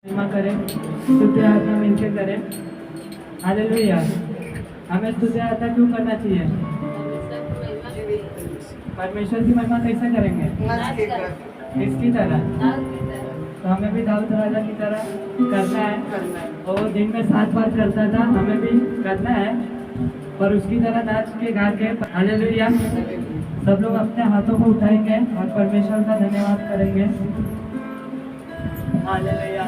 महिमा करें, स्तुति आराधना मिलकर करें। हालेलुया। हमें स्तुति आराधना क्यों करना चाहिए? परमेश्वर की महिमा कैसे करेंगे? किसकी तरह? तो हमें भी दाऊद राजा की तरह करना है। और वो दिन में 7 बार करता था, हमें भी करना है, पर उसकी तरह नाच के गा के। हालेलुया। सब लोग अपने हाथों को उठाएंगे और परमेश्वर का धन्यवाद करेंगे। हालेलुया।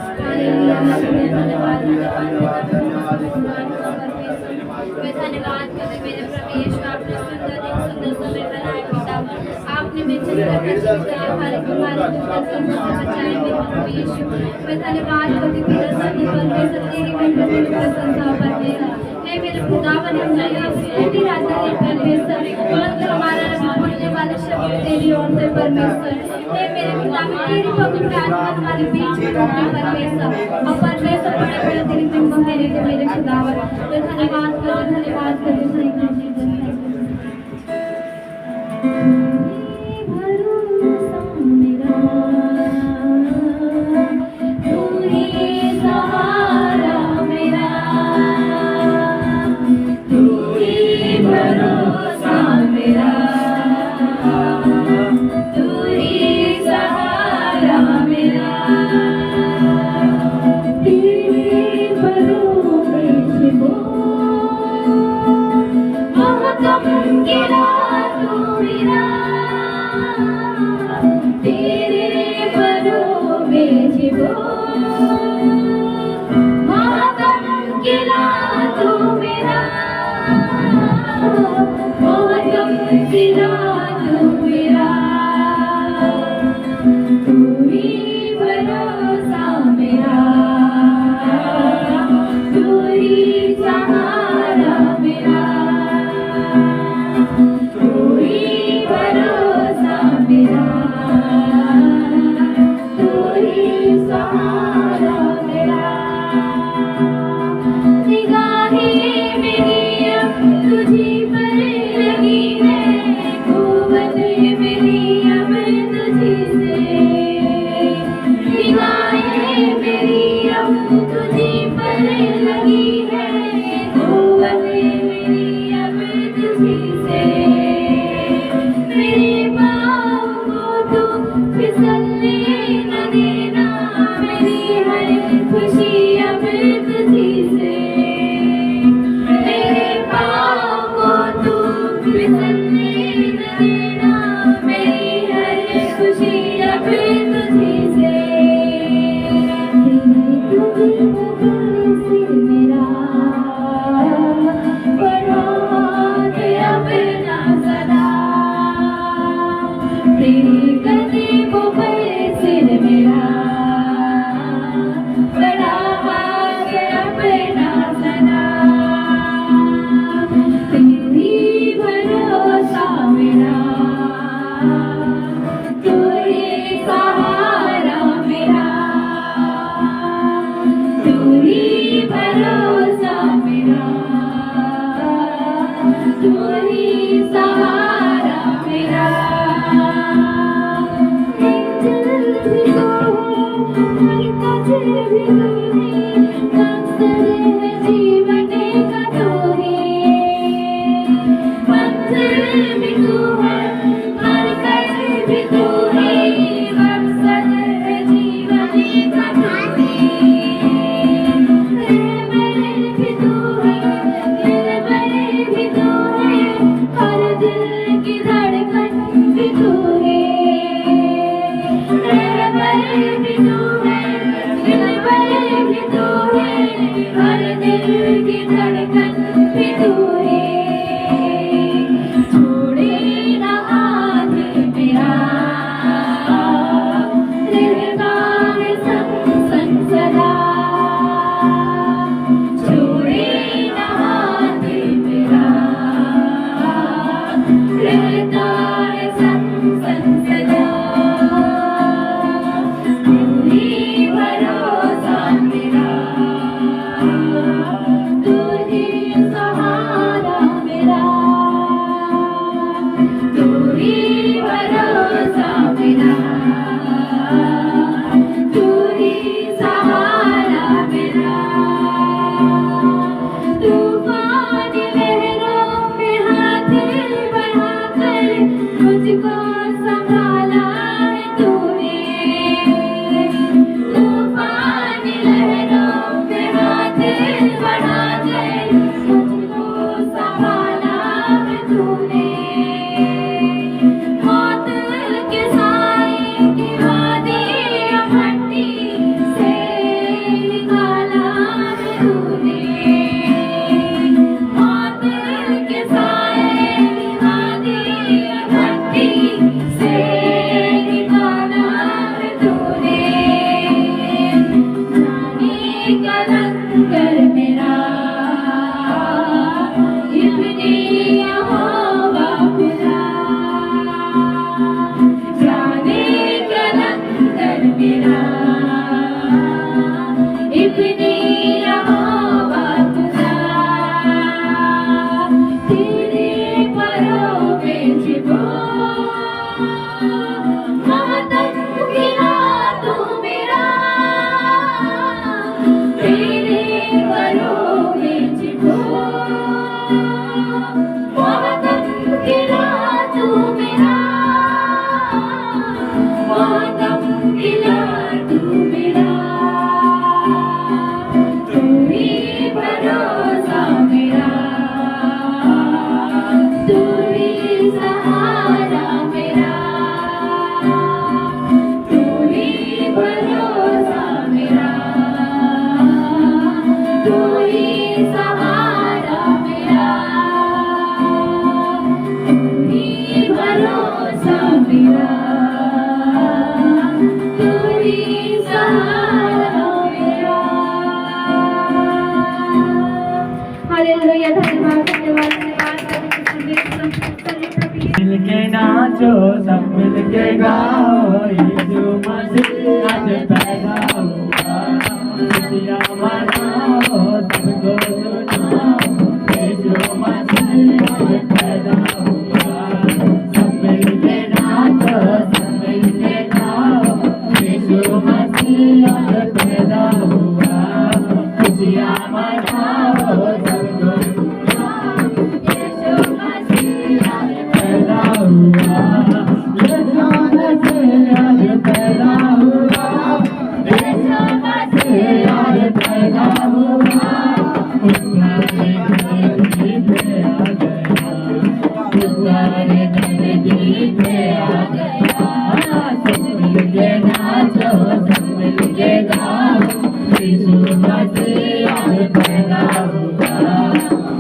धन्यवाद करते मेरे प्रभु यीशु, आपने सुंदर समय बनाया पिता। आपने हमारे बचाए मेरे प्रभु यीशु। मैं धन्यवाद करती मेरा सभी परमेश्वर तेरी महिमा प्रशंसा परमेश्वर हे मेरे खुदावन। हम तेरी राधा के परमेश्वर मतलब हमारा बोलने वाले शब्द तेरी ओर से परमेश्वर हे मेरे खुदावन। तेरी पवित्र आत्मा हमारे बीच में परमेश्वर और परमेश्वर बड़े बड़े तेरी महिमा करेंगे मेरे खुदावन। मैं धन्यवाद करती भरोसा मेरा तू ही सहारा मेरा, तू ही भरोसा मेरा, तू ही सहारा मेरा। तेरे भरोसे वो महत्व गिरा तू मेरा, तेरे भरोसे वो महत्व गिरा तू मेरा, महत्व गिरा तू मेरा। तू ही भरोसा मेरा, तू ही सहारा मेरा, तू ही भरोसा मेरा, तू ही सहारा मेरा। निगाहें मेरी अब तुझी पर लगी है, घूमने मेरी अब तुझी से। निगाहें मेरी अब तुझी पर लगी है, घूमने मेरी अब तुझी से। मेरे पाँव को तू फिसलने न देना, मेरी हर खुशी अब तुझी से। मेरे पाँव को तू फिसलने न देना, मेरी हर खुशी अब तुझी से। तुझे बगल से मेरा बड़ा हाथ अब ना सदा, तेरी कदमों पर सिर मेरा बड़ा हाथ अब ना सदा। तेरी भरोसा मेरा, तू ही सहारा मेरा, तू ही भरोसा मेरा, तू ही सहारा मेरा। जल भी तू है, कचर भी तू है, अक्सर है जीवन का तू है। मंजिल भी तू है, मरकज भी तू है, मकसद है जीवन का तू है। रहबर भी तू है, दिलबर भी तू है, हर दिल की धड़कन भी तू है। रहबर भी तू है, दिलबर भी तू है, हर दिल की धड़कन भी तू है। छोड़े ना हाथ मेरा, रहना है संग देखने यहाँ तुझा तेरे परों में छिपो मातम गिरा तू मेरा तेरे परों में छिपो मातम गिरा तू मेरा मातम गिरा तू मेरा तू ही भरोसा मेरा तू ही सहारा मेरा तू ही भरोसा मेरा तू ही सहारा मेरा तू ही भरोसा मेरा तू ही सहारा मेरा। हालेलुया धन्यवाद धन्यवाद धन्यवाद मिलके नाचो सब मिलके गाओ यीशु मसीह आज पैदा हुआ खुशियाँ मनाओ सबको सुनाओ यीशु मसीह आज पैदा हुआ सब मिलके नाचो सब मिलके गाओ यीशु मसीह आज पैदा हुआ खुशियाँ मनाओ सबको सुनाओ यीशु मसीह आज पैदा हुआ यीशु मसीह आज पैदा हुआ यीशु मसीह आज पैदा हुआ उद्धारे धरती पे आ गया उद्धारे धरती पे आ गया सब मिलके नाचो सब मिलके गाओ यीशु मसीह आज पैदा हुआ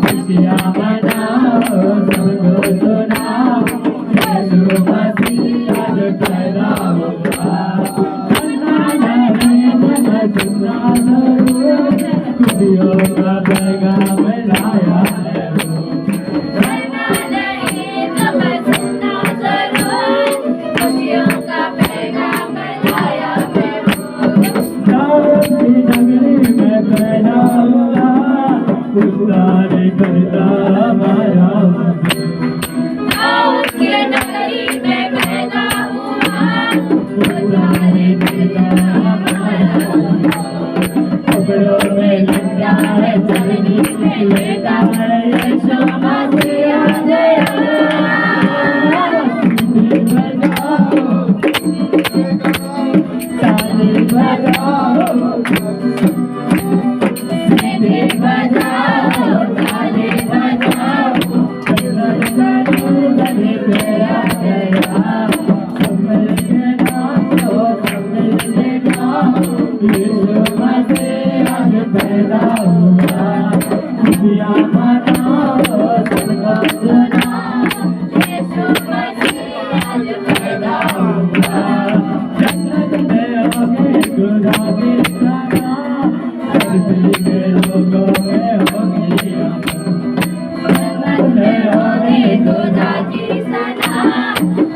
खुशियाँ मनाओ सबको सुनाओ यीशु मसीह आज पैदा हुआ खुशियों का पैगाम लाया है वो करना नहीं तब सुनना जरूर खुशियों का पैगाम लाया मैं हूँ दाऊद की नगरी में पैदा हुआ उद्धार करता हमारा दाऊद के नगरी में पैदा हुआ उद्धार करता हमारा कपड़ों में लगा है चलनी में लेटा है यीशु मसीह आ गया ताली बजाओ सीधी बजाओ ताली बजाओ गले पे आ गया सब मिलके नाचो सब मिलके गाओ यीशु मसीह आज पैदा हुआ खुशियाँ मनाओ सबको सुनाओ यीशु मसीह आज पैदा हुआ जन्नत में होगी खुदा की सना धरती के लोगों में होगी जन्नत में होगी खुदा की सना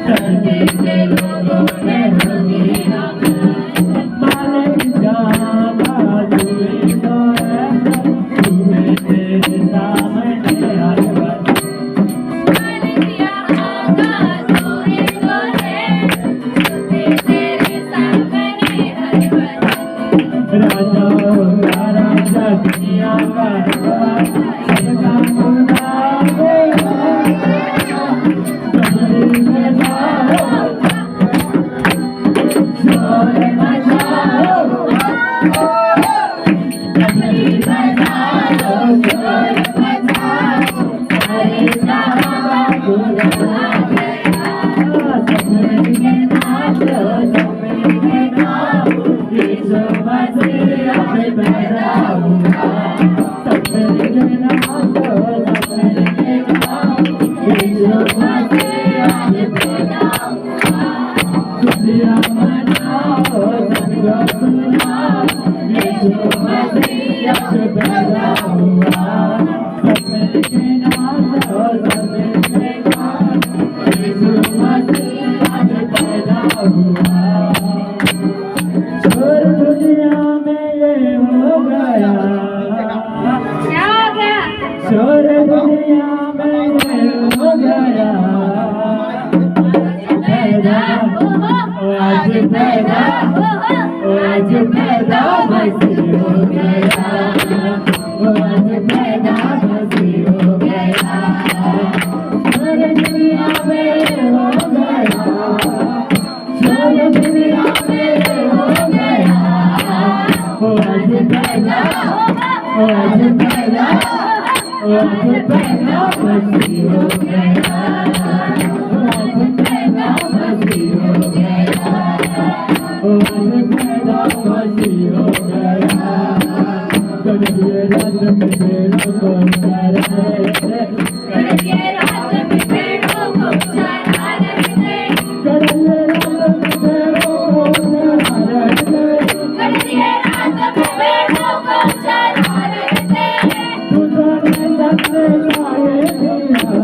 धरती के लोगों में होगी आमद मालिक जहाँ बाजुए तो है तुम्हें तेरे सामने आसमान मालिक यहाँ का सूर्य तो है तेरे सामने हर वचन राजाओं का राजा दुनिया का राजा सबका खुदा सबरी में जाओ शोर मचाओ सबरी बजाओ शोर मचाओ सारे जहां का खुदा आ गया सब मिलके नाचो सब मिलके गाओ यीशु मसीह आज पैदा हुआ सब मिलके नाचो सब मिलके गाओ यीशु मसीह आज पैदा हुआ खुशियाँ मनाओ सबको सुनाओ यीशु मसीह आज पैदा हुआ सब मिलके नाचो सब मिलके गाओ यीशु मसीह आज पैदा हुआ और दुनिया में ये हो गया, क्या हो गया? शोर दुनिया में हो गया, पैदा आज पैदा आज पैदा मसीह हो गया, आज पैदा मसीह हो गया, शोर दुनिया में हो गया, शोर दुनिया में हो गया, आज पैदा आज पैदा मसीह हो गया, आज पैदा मसीह हो गया, आज पैदा मसीह हो गया, कड़िए रात में पेड़ों को चराते, कड़िए रात में पेड़ों को चरा रहे थे, कड़िए रात में पेड़ों को चराते, कड़िए रात में पेड़ों को चरा रहे थे, तुझने सबसे गाये दिया,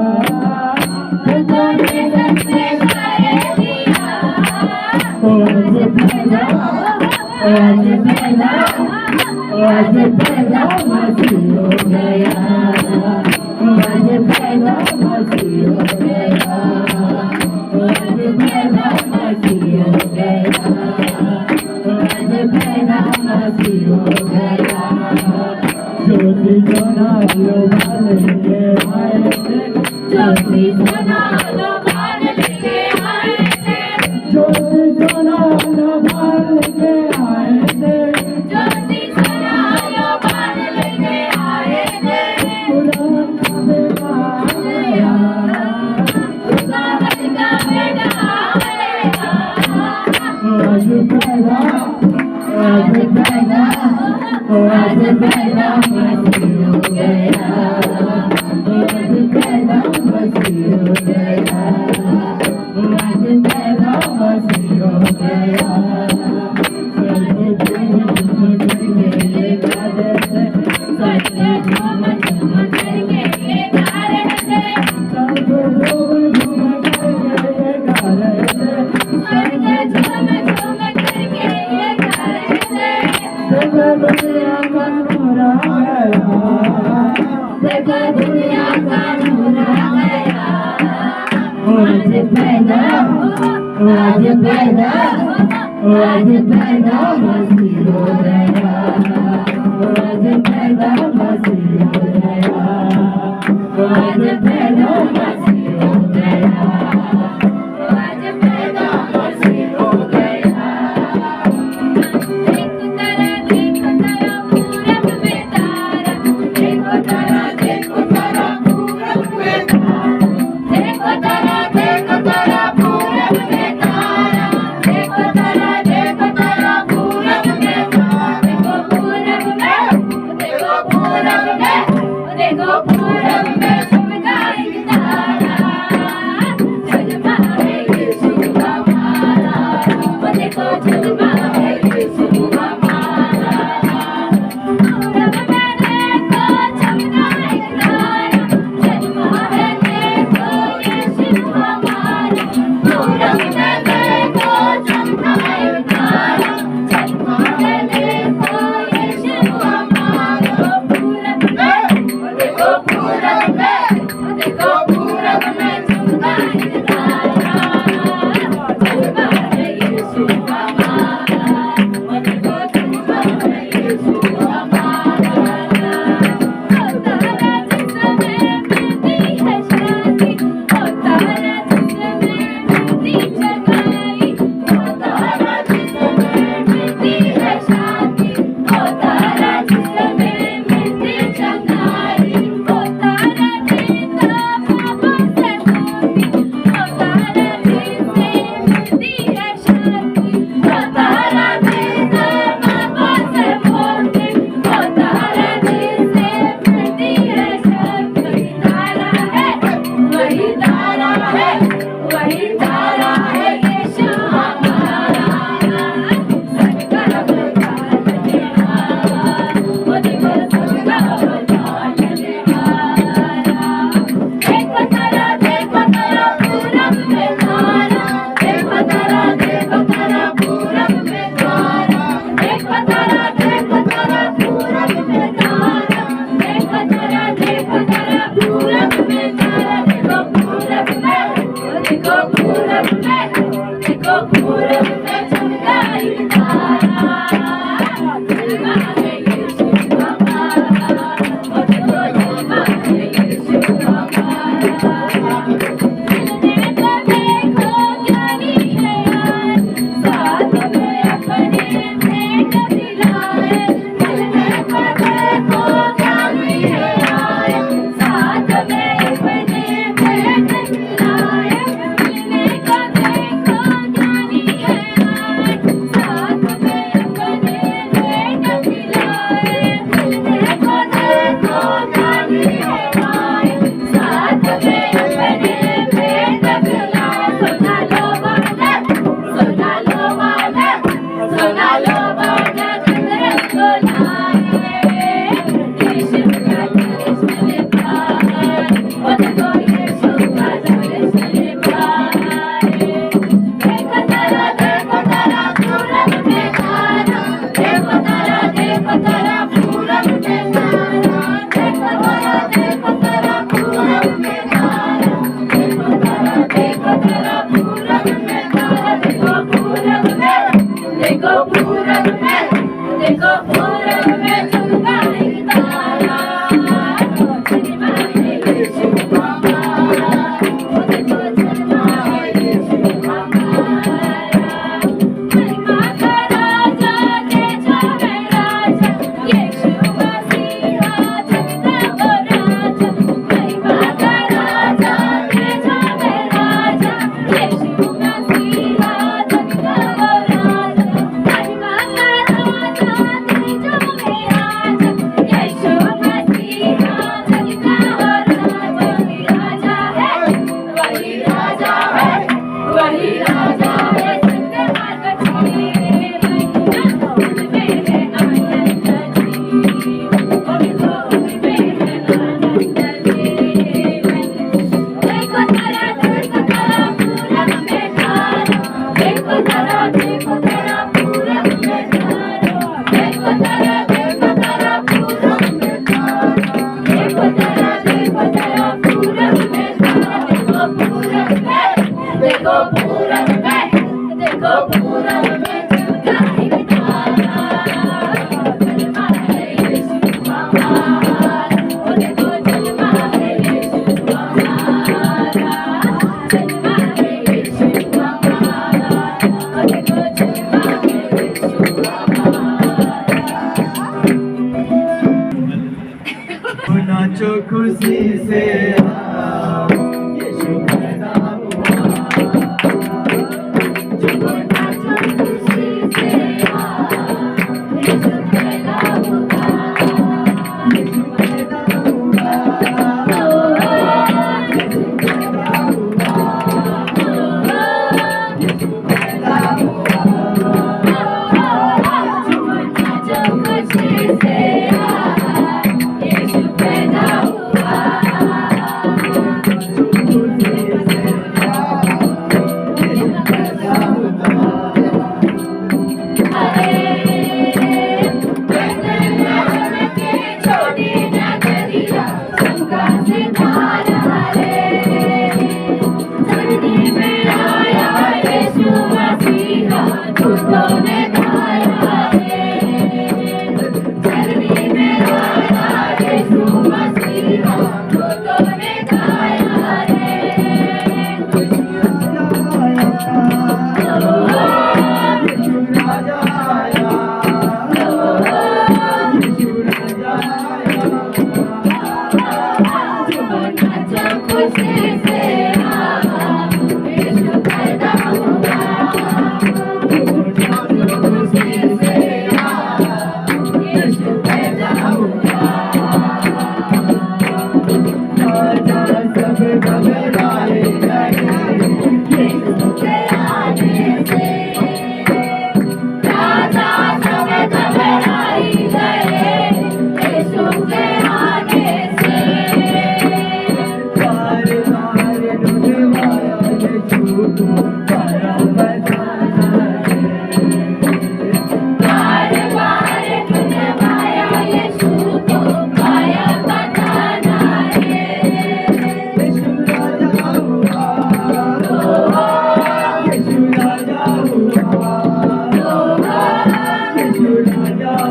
तुझने सबसे गाये दिया, आज पैदा आज पैदा आज पैदा मसीह हो गया, आज पैदा मसीह हो गया, आज पैदा मसीह हो गया, आज पैदा मसीह हो गया, ज्योति सोना लो लेके आए थे, ज्योति सोना लो बाल लेके आए थे, ज्योति सोना लो लेके आए थे, ज्योति सोना लो बाल लेके आए थे, खुदावन का बेटा आया, खुदावन का बेटा आया, आज पैदा आज पैदा आज पैदा मसीह हो गया, आज पैदा मसीह हो गया, आज पैदा मसीह हो गया, स्वर्ग झूम झूम करके ये गा रहे थे, स्वर्ग झूम झूम करके ये गा रहे थे, स्वर्ग झूम झूम करके ये गा रहे थे, स्वर्ग झूम झूम करके ये गा रहे थे, देखो दुनिया का नूर आ गया, देखो दुनिया का नूर आ गया, आज पैदा आज पैदा आज पैदा मसीह हो गया, आज पैदा मसीह हो गया, आज पैदा मसीह हो गया, आज पैदा मसीह हो गया, देखो तारा पूरब में तारा, देखो तारा पूरब में तारा, देखो तारा पूरब में तारा, देखो तारा पूरब में नाचो खुशी से यीशु पैदा हुआ। नाचो खुशी से यीशु पैदा हुआ। यीशु पैदा हुआ। यीशु पैदा हुआ। यीशु पैदा हुआ। नाचो खुशी से यीशु पैदा हुआ। छोटी नगरिया गंगा से धारा रे, धरती में आया यीशु मसीहा, दूतों ने धारा रे।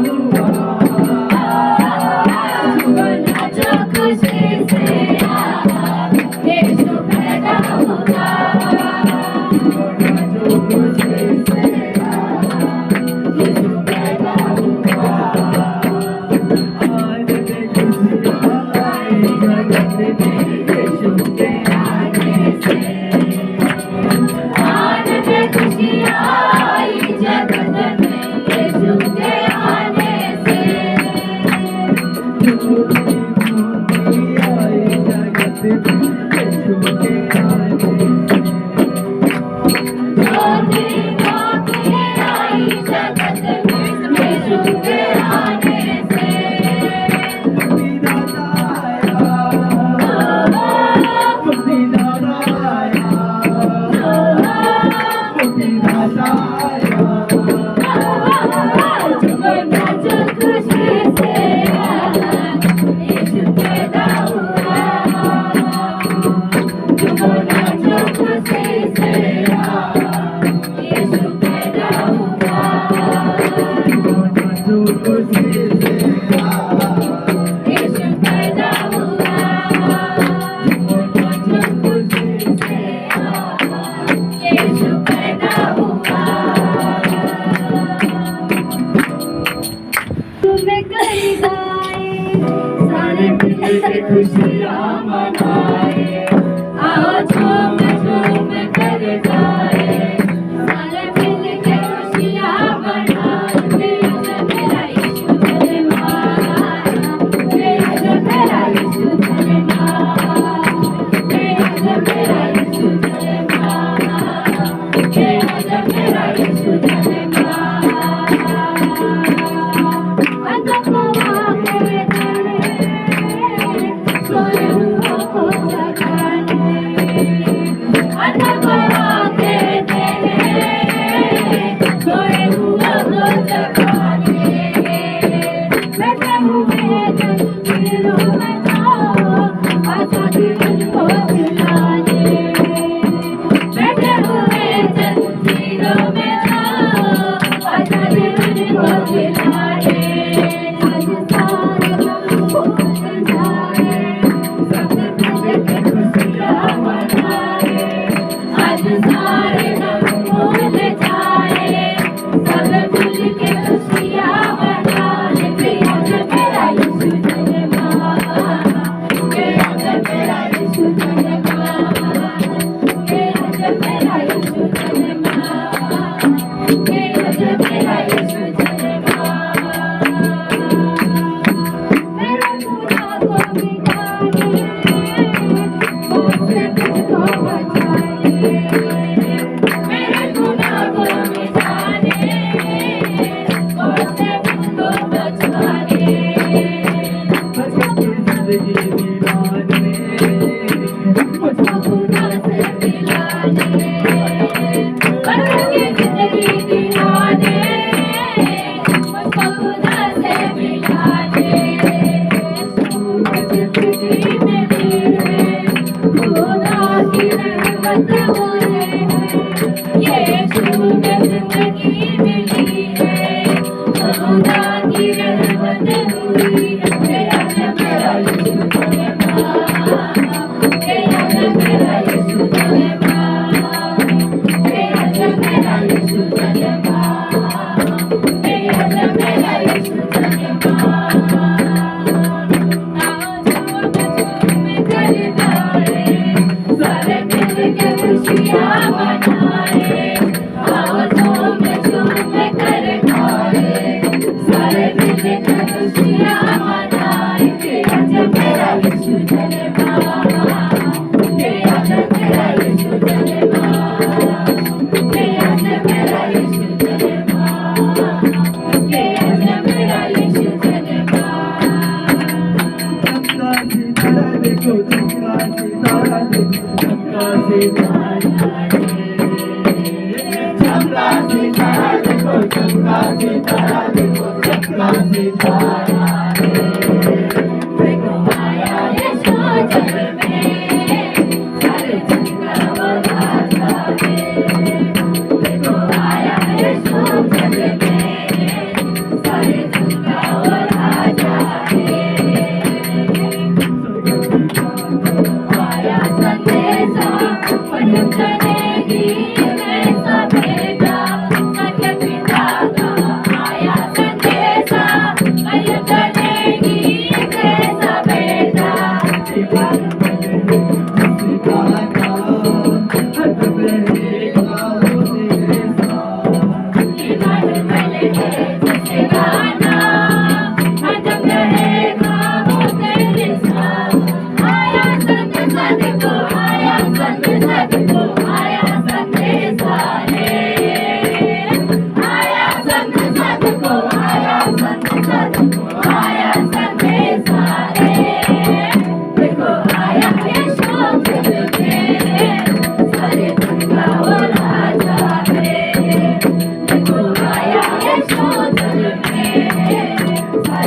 हुआ नाचो खुशी से यीशु पैदा हुआ नाचो खुशी से यीशु पैदा हुआ आज खुशियाँ आई जगत में यीशु के आने से आज खुशियाँ आई जगत में यीशु के आने से खुशियाँ मनाए आओ झूम झूम कर जाए सारे मिल के खुशियाँ मनाए मेरा यीशु धन्यवाद मेरा यीशु धन्यवाद मेरा यीशु धन्यवाद मेरा यीशु धन्यवाद Thank you.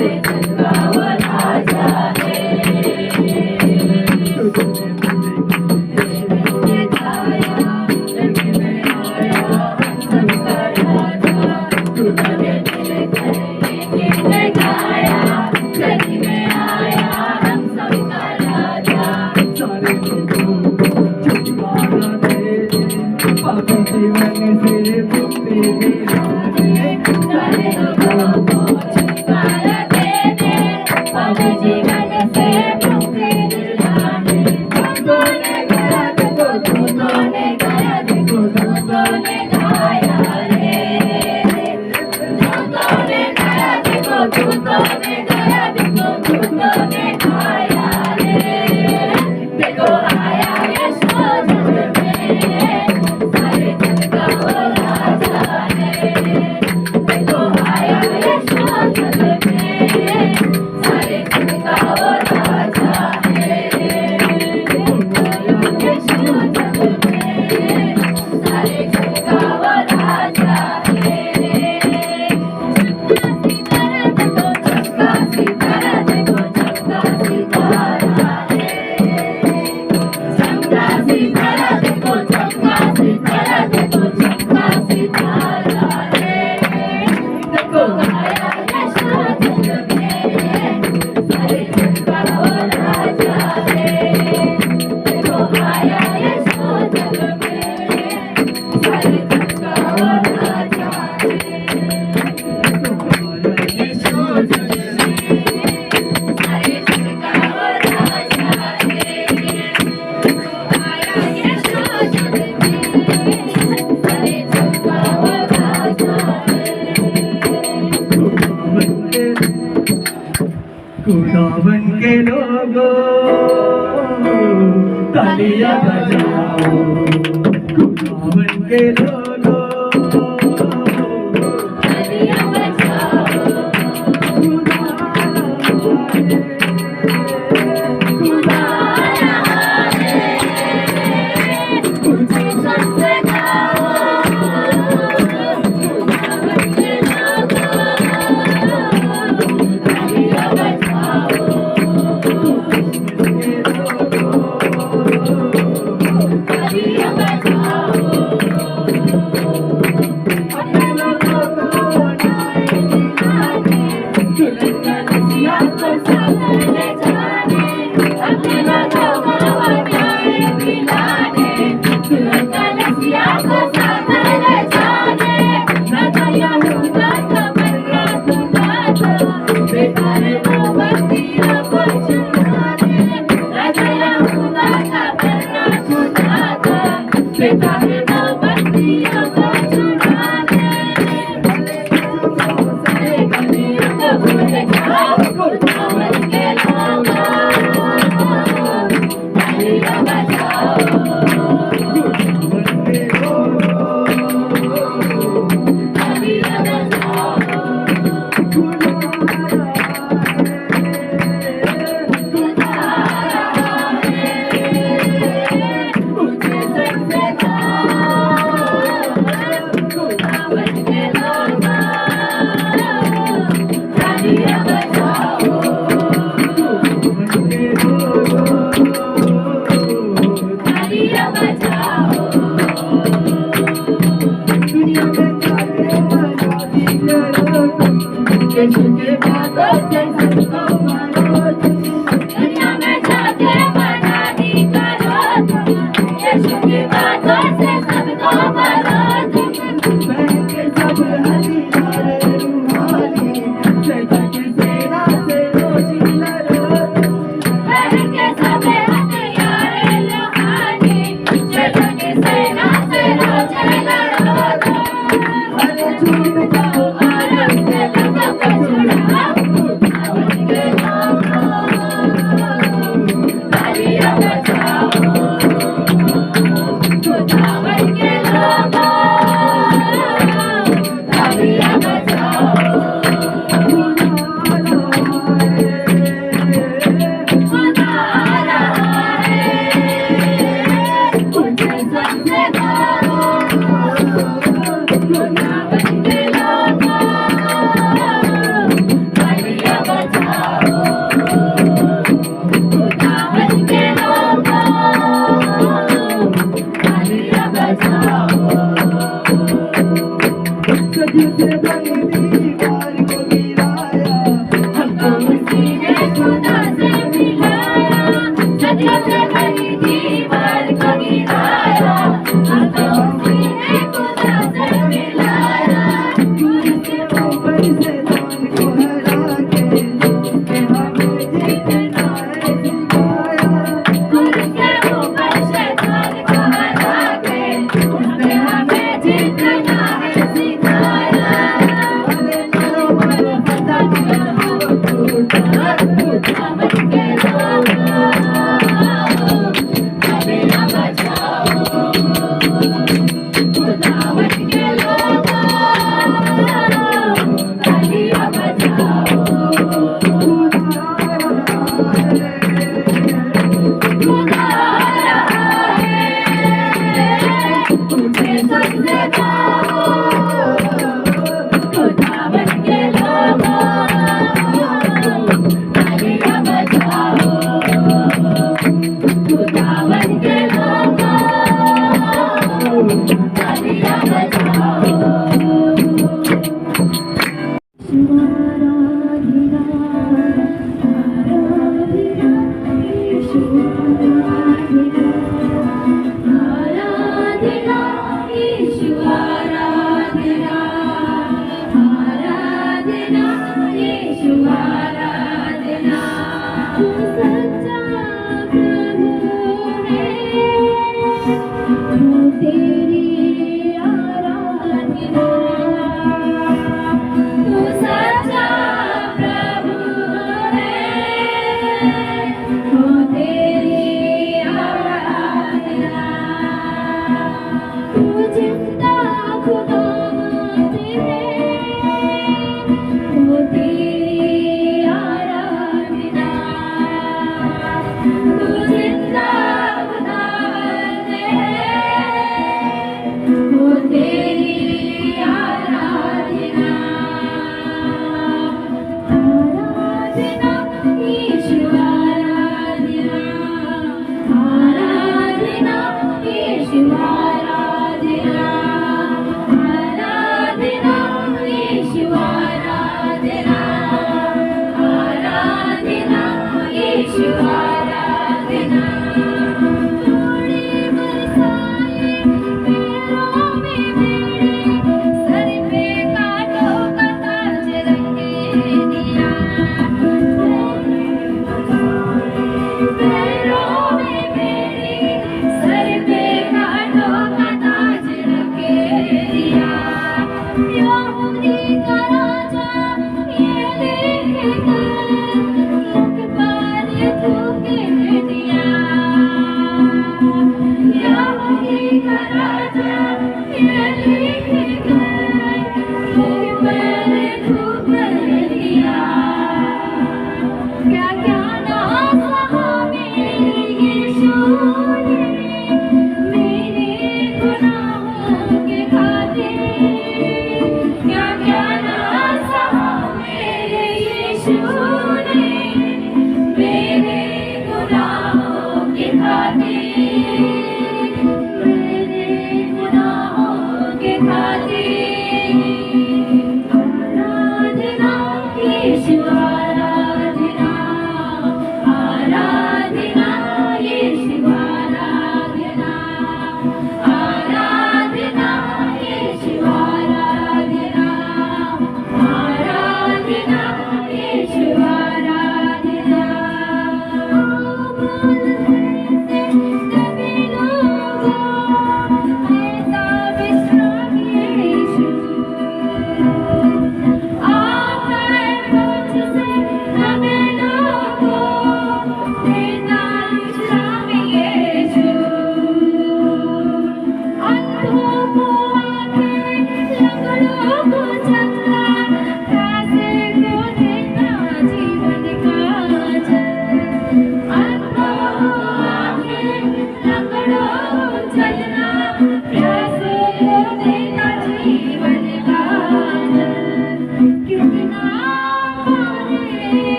सारे जग का वो राजा है। तूने दिल करके गाया, गली में आया हम सबका राजा। सारे लोगों छुटकारा दे, पापी जीवन से मुक्ति दिलाने। सारे लोगों को छुटकारा दे दे, पापी जीवन से मुक्ति दिलाने। तूने गाया देखो, तूने गाया देखो, तूने गाया रे। तूने गाया देखो, तूने गाया देखो, तूने गाया रे। देखो आया यीशु जग में, सारे जग का वो राजा है। देखो आया यीशु जग में, सारे जग का वो राजा है। यीशु जग में, सारे जग का वो राजा है। चमका सितारा देखो, चमका सितारा है। चमका सितारा देखो, चमका सितारा देखो, चमका सितारा है। देखो आया यीशु जग में, सारे जग का वो राजा है। देखो आया यीशु जग में, सारे जग का वो राजा है। यीशु जग में, सारे जग का वो राजा है। आया यीशु जग में, सारे जग का वो राजा है। खुदावन के लोगों तालियां बजाओ, खुदावन के लोगों तालियां बजाओ, खुदा आया है। मुझे सबसे गाओ, खुदावन के लोगों, तालियां बजाओ, तालियां बजाओ। अपने लोगों को मनाए, दुल्हन कलिसिया को साथ ले जाने। अपने लोगों को मनाए दिलाने, दुल्हन कलिसिया को साथ ले जाने। राजा यहूदा का बड़ा खुदा था, बेकार मोमबत्तियों को चुराने। राजा यहूदा का बड़ा खुदा था, बेकार मोमबत्तियों को चुराने। सारे गलियों को भूल जाओ, खुदावन के लोगों, तालियां बजाओ, तालियां बजाओ। खुदा आया है, मुझे सबसे गाओ, खुदावन के लोगों, तालियां बजाओ, तालियां बजाओ। यीशु के बातों से सबको मानो, दुनिया में जाके मनानी करो तुम। यीशु की बातों से सबको मानो तुम। बहन के सब हथियार रूहानी, शैतान की सेना से रोज लड़ो। बहन के सब हथियार रूहानी, शैतान की सेना से रोज लड़ो तुम। अरे छूट जाओ और उसके लोगों को छुड़ाओ, खुदावन के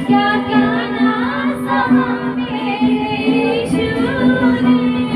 क्या क्या ना सहा मेरे यीशु ने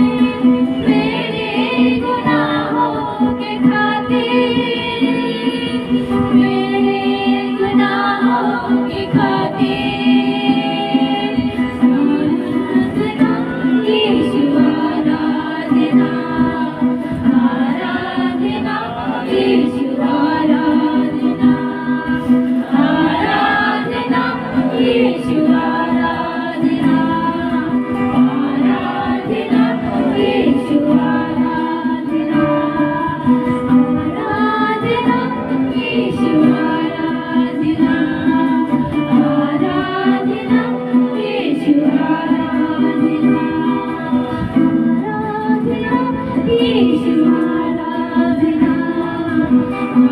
यीशु आराधना,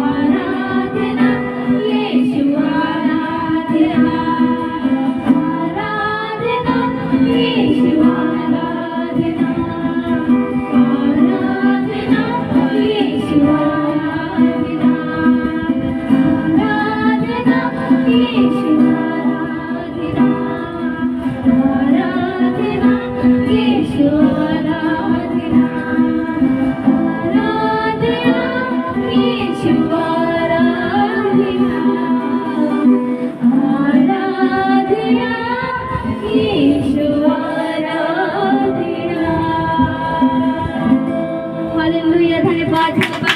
आराधना, यीशु आराधना, आराधना, यीशु आराधना, आराधना, यीशु आराधना, आराधना, यीशु आराधना, आराधना, यीशु आराधना, आराधना, यीशु आराधना, आराधना, यीशु आराधना। हालेलुया, धन्यवाद धन्यवाद।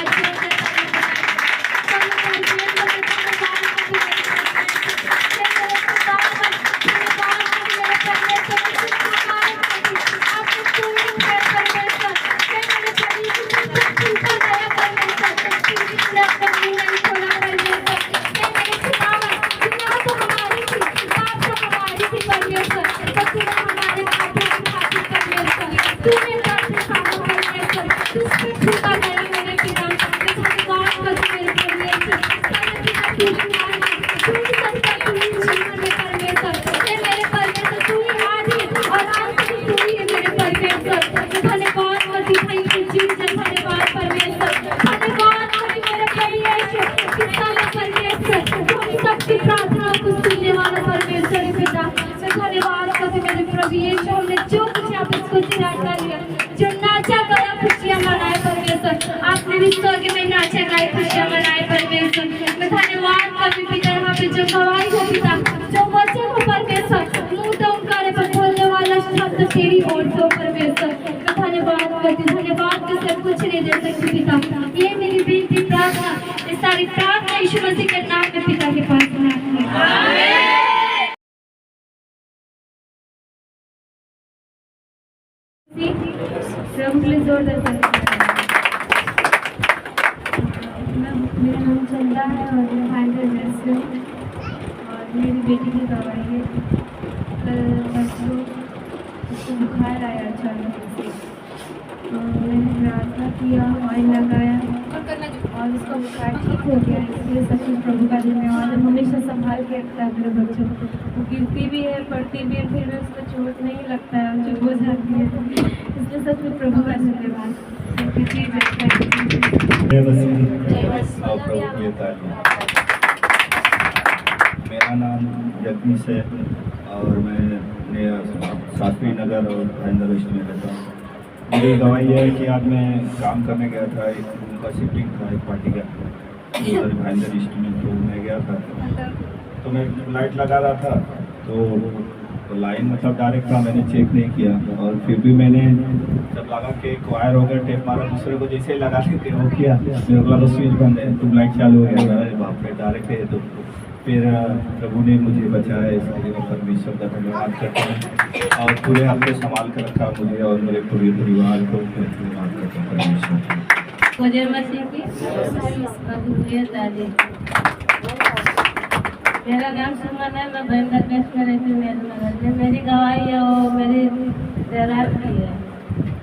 आपने भी स्वर्ग में नाचा गाए खुशियां मनाए परमेश्वर। मैं धन्यवाद करती पिता, यहाँ पे जो गवाही हो पिता, जो वचन हो परमेश्वर, मुंह तो उनका पर बोलने वाला शब्द तेरी ओर से परमेश्वर। मैं धन्यवाद करती, धन्यवाद के सब कुछ नहीं दे सकती पिता। ये मेरी बेटी प्रार्थना, ये सारी प्रार्थना यीशु मसीह के नाम में पिता के पास आमीन। प्रभु के लिए जोरदार ताली। मेरा नाम चंदा है और मैं हैदराबाद से हूँ और मेरी बेटी की दवाई है। कल परसों उसको बुखार आया अचानक से, तो मैंने प्रार्थना किया, ऑयल लगाया और उसका बुखार ठीक हो गया। इसलिए सच्ची प्रभु का धन्यवाद। हमेशा संभाल के रखता है मेरे बच्चों को। वो गिरती भी है, पड़ती भी है, फिर भी उसको चोट नहीं लगता है और चुप हो जाती है। इसलिए सच में प्रभु का धन्यवाद। मेरा नाम जगदीश है और मैं शास्त्री नगर और भाईंदर वेस्ट में रहता हूँ। मेरी गवाही है कि आज मैं काम करने गया था, एक उनका शिफ्टिंग था एक पार्टी का उधर भाईंदर ईस्ट में, तो मैं गया था तो मैं लाइट लगा रहा था तो लाइन मतलब डायरेक्ट था, मैंने चेक नहीं किया और फिर भी मैंने जब लगा कि एक वायर हो गया, टेप मारा, दूसरे को जैसे ही लगा लेते वो किया, मेरे को लगा स्विच बंद है, तो लाइट चालू हो गया। अरे बाप रे, डायरेक्ट है। तो फिर प्रभु ने मुझे बचाया, इसके लिए मैं परमेश्वर का धन्यवाद करता हूँ और पूरे हफ्ते संभाल कर रखा मुझे और मेरे पूरे परिवार को धन्यवाद करता हूँ परमेश्वर। मेरा नाम सुमन है, मैं भाईंदर वेस्ट में रहती हूँ। मेरी गवाही है वो मेरी देवरात की है।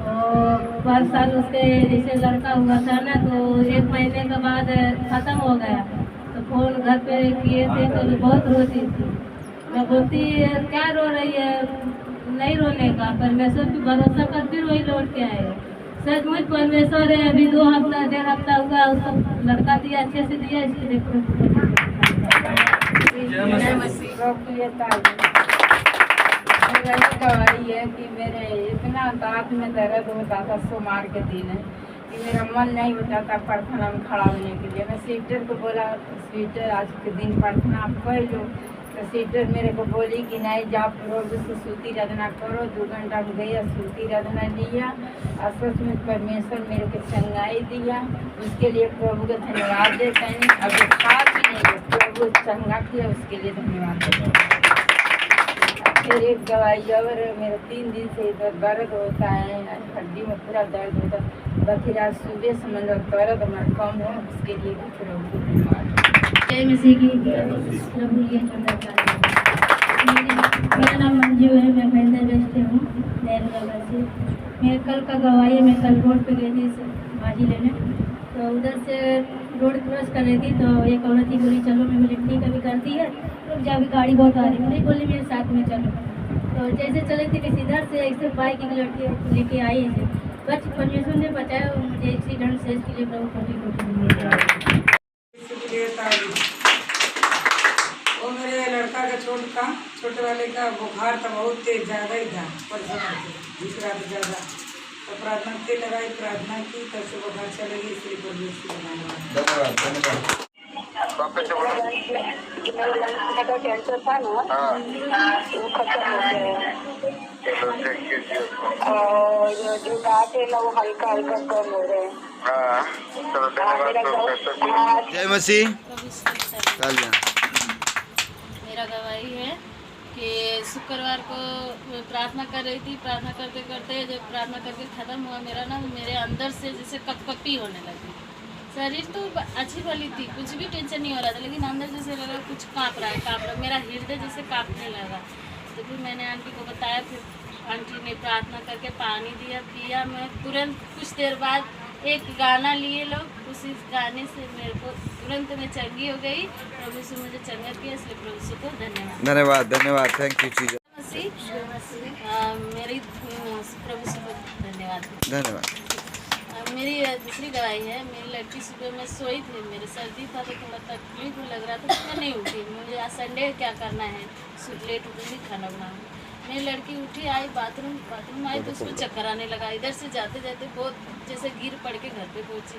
और पर साल उसके जैसे लड़का हुआ था ना, तो 1 महीने के बाद ख़त्म हो गया। तो फ़ोन घर पे किए थे तो बहुत रोती थी। मैं बोलती क्या रो रही है, नहीं रोने का, परमेश्वर पे भरोसा कर, फिर वही लौट के आए। सचमुच परमेश्वर है। अभी 2 हफ्ता 1.5 हफ्ता हुआ, उसको लड़का दिया, अच्छे से दिया। इसके देखो गवाही है कि मेरे इतना दांत में दर्द होता था सोमवार के दिन कि मेरा मन नहीं होता था प्रार्थना में खड़ा होने के लिए। मैं सीटर को बोला, सीटर आज के दिन प्रार्थना आप कर लो। तो सीटर मेरे को बोली कि नहीं जा रोज से सूती रधना करो। 2 घंटा में गया, सूती रधना लिया और सच में परमेश्वर मेरे को चंगाई दिया। उसके लिए प्रभु का धन्यवाद देते हैं। अभी खा भी नहीं, प्रभु चंगा किया, उसके लिए धन्यवाद देते हैं। फिर एक दवाई और मेरा 3 दिन से इधर दर्द होता है, हड्डी में पूरा दर्द होता है, बाकी आज सुबह से मतलब दर्द हमारा कम हो, उसके लिए भी प्रभु को धन्यवाद। जय मसीह की। प्रभु ये मेरा नाम मंजू है, मैं भाईंदर वेस्ट हूँ। नहर से मेरे कल का गवाही है। मैं कल रोड पे गई थी भाजी लेने, तो उधर से रोड क्रॉस कर रही थी तो एक औरत ही बोली चलो। मैं बोली ठीक अभी करती है, रुक जा अभी गाड़ी बहुत आ रही है। नहीं बोली मेरे साथ में चलो। तो जैसे चले थे कि इधर से एक बाइक एक लड़की लेके आई है, बच परमेश्वर ने बचाया और मुझे एक्सीडेंट से इसके लिए प्रभु कोटि कोटि वो मेरे लड़का का छोटे वाले का बुखार था, बहुत तेज, ज़्यादा ही था, परेशान दिख रहा था ज़्यादा। तो प्रार्थना के लगाई, प्रार्थना की, तब से बुखार चलेगी। इसलिए परमेश्वर धन्यवाद। कैंसर था ना, वो खत्म हो गया और जो दांत है ना वो हल्का हल्का कम हो रहे हैं। जय मसीह। मेरा गवाही है कि शुक्रवार को मैं प्रार्थना कर रही थी। प्रार्थना करते करते जब प्रार्थना करके ख़त्म हुआ मेरा ना, मेरे अंदर से जैसे कपकपी होने लगी। शरीर तो अच्छी वाली थी, कुछ भी टेंशन नहीं हो रहा था, लेकिन अंदर जैसे लगा कुछ काँप रहा है। मेरा हृदय जैसे काँपने लगा। तो फिर मैंने आंटी को बताया, फिर आंटी ने प्रार्थना करके पानी दिया, पिया। मैं तुरंत कुछ देर बाद एक गाना लिए लोग, उसी गाने से मेरे को तुरंत मैं चंगी हो गई। प्रभु से मुझे चंगा किया, इसलिए प्रभु को धन्यवाद। धन्यवाद धन्यवाद, थैंक यू जीसस। मेरी प्रभु से धन्यवाद। धन्यवाद। मेरी दूसरी गवाही है। मेरी लड़की सुबह में सोई थी, मेरे सर्दी था तो थोड़ा तकलीफ लग रहा था, मैं नहीं उठी। मुझे आज संडे क्या करना है, लेट उठूँगी, खाना बनाऊँगी। मेरी लड़की उठी, आई बाथरूम आई तो उसको चक्कर आने लगा। इधर से जाते जाते बहुत जैसे गिर पड़ के घर पे पहुँची।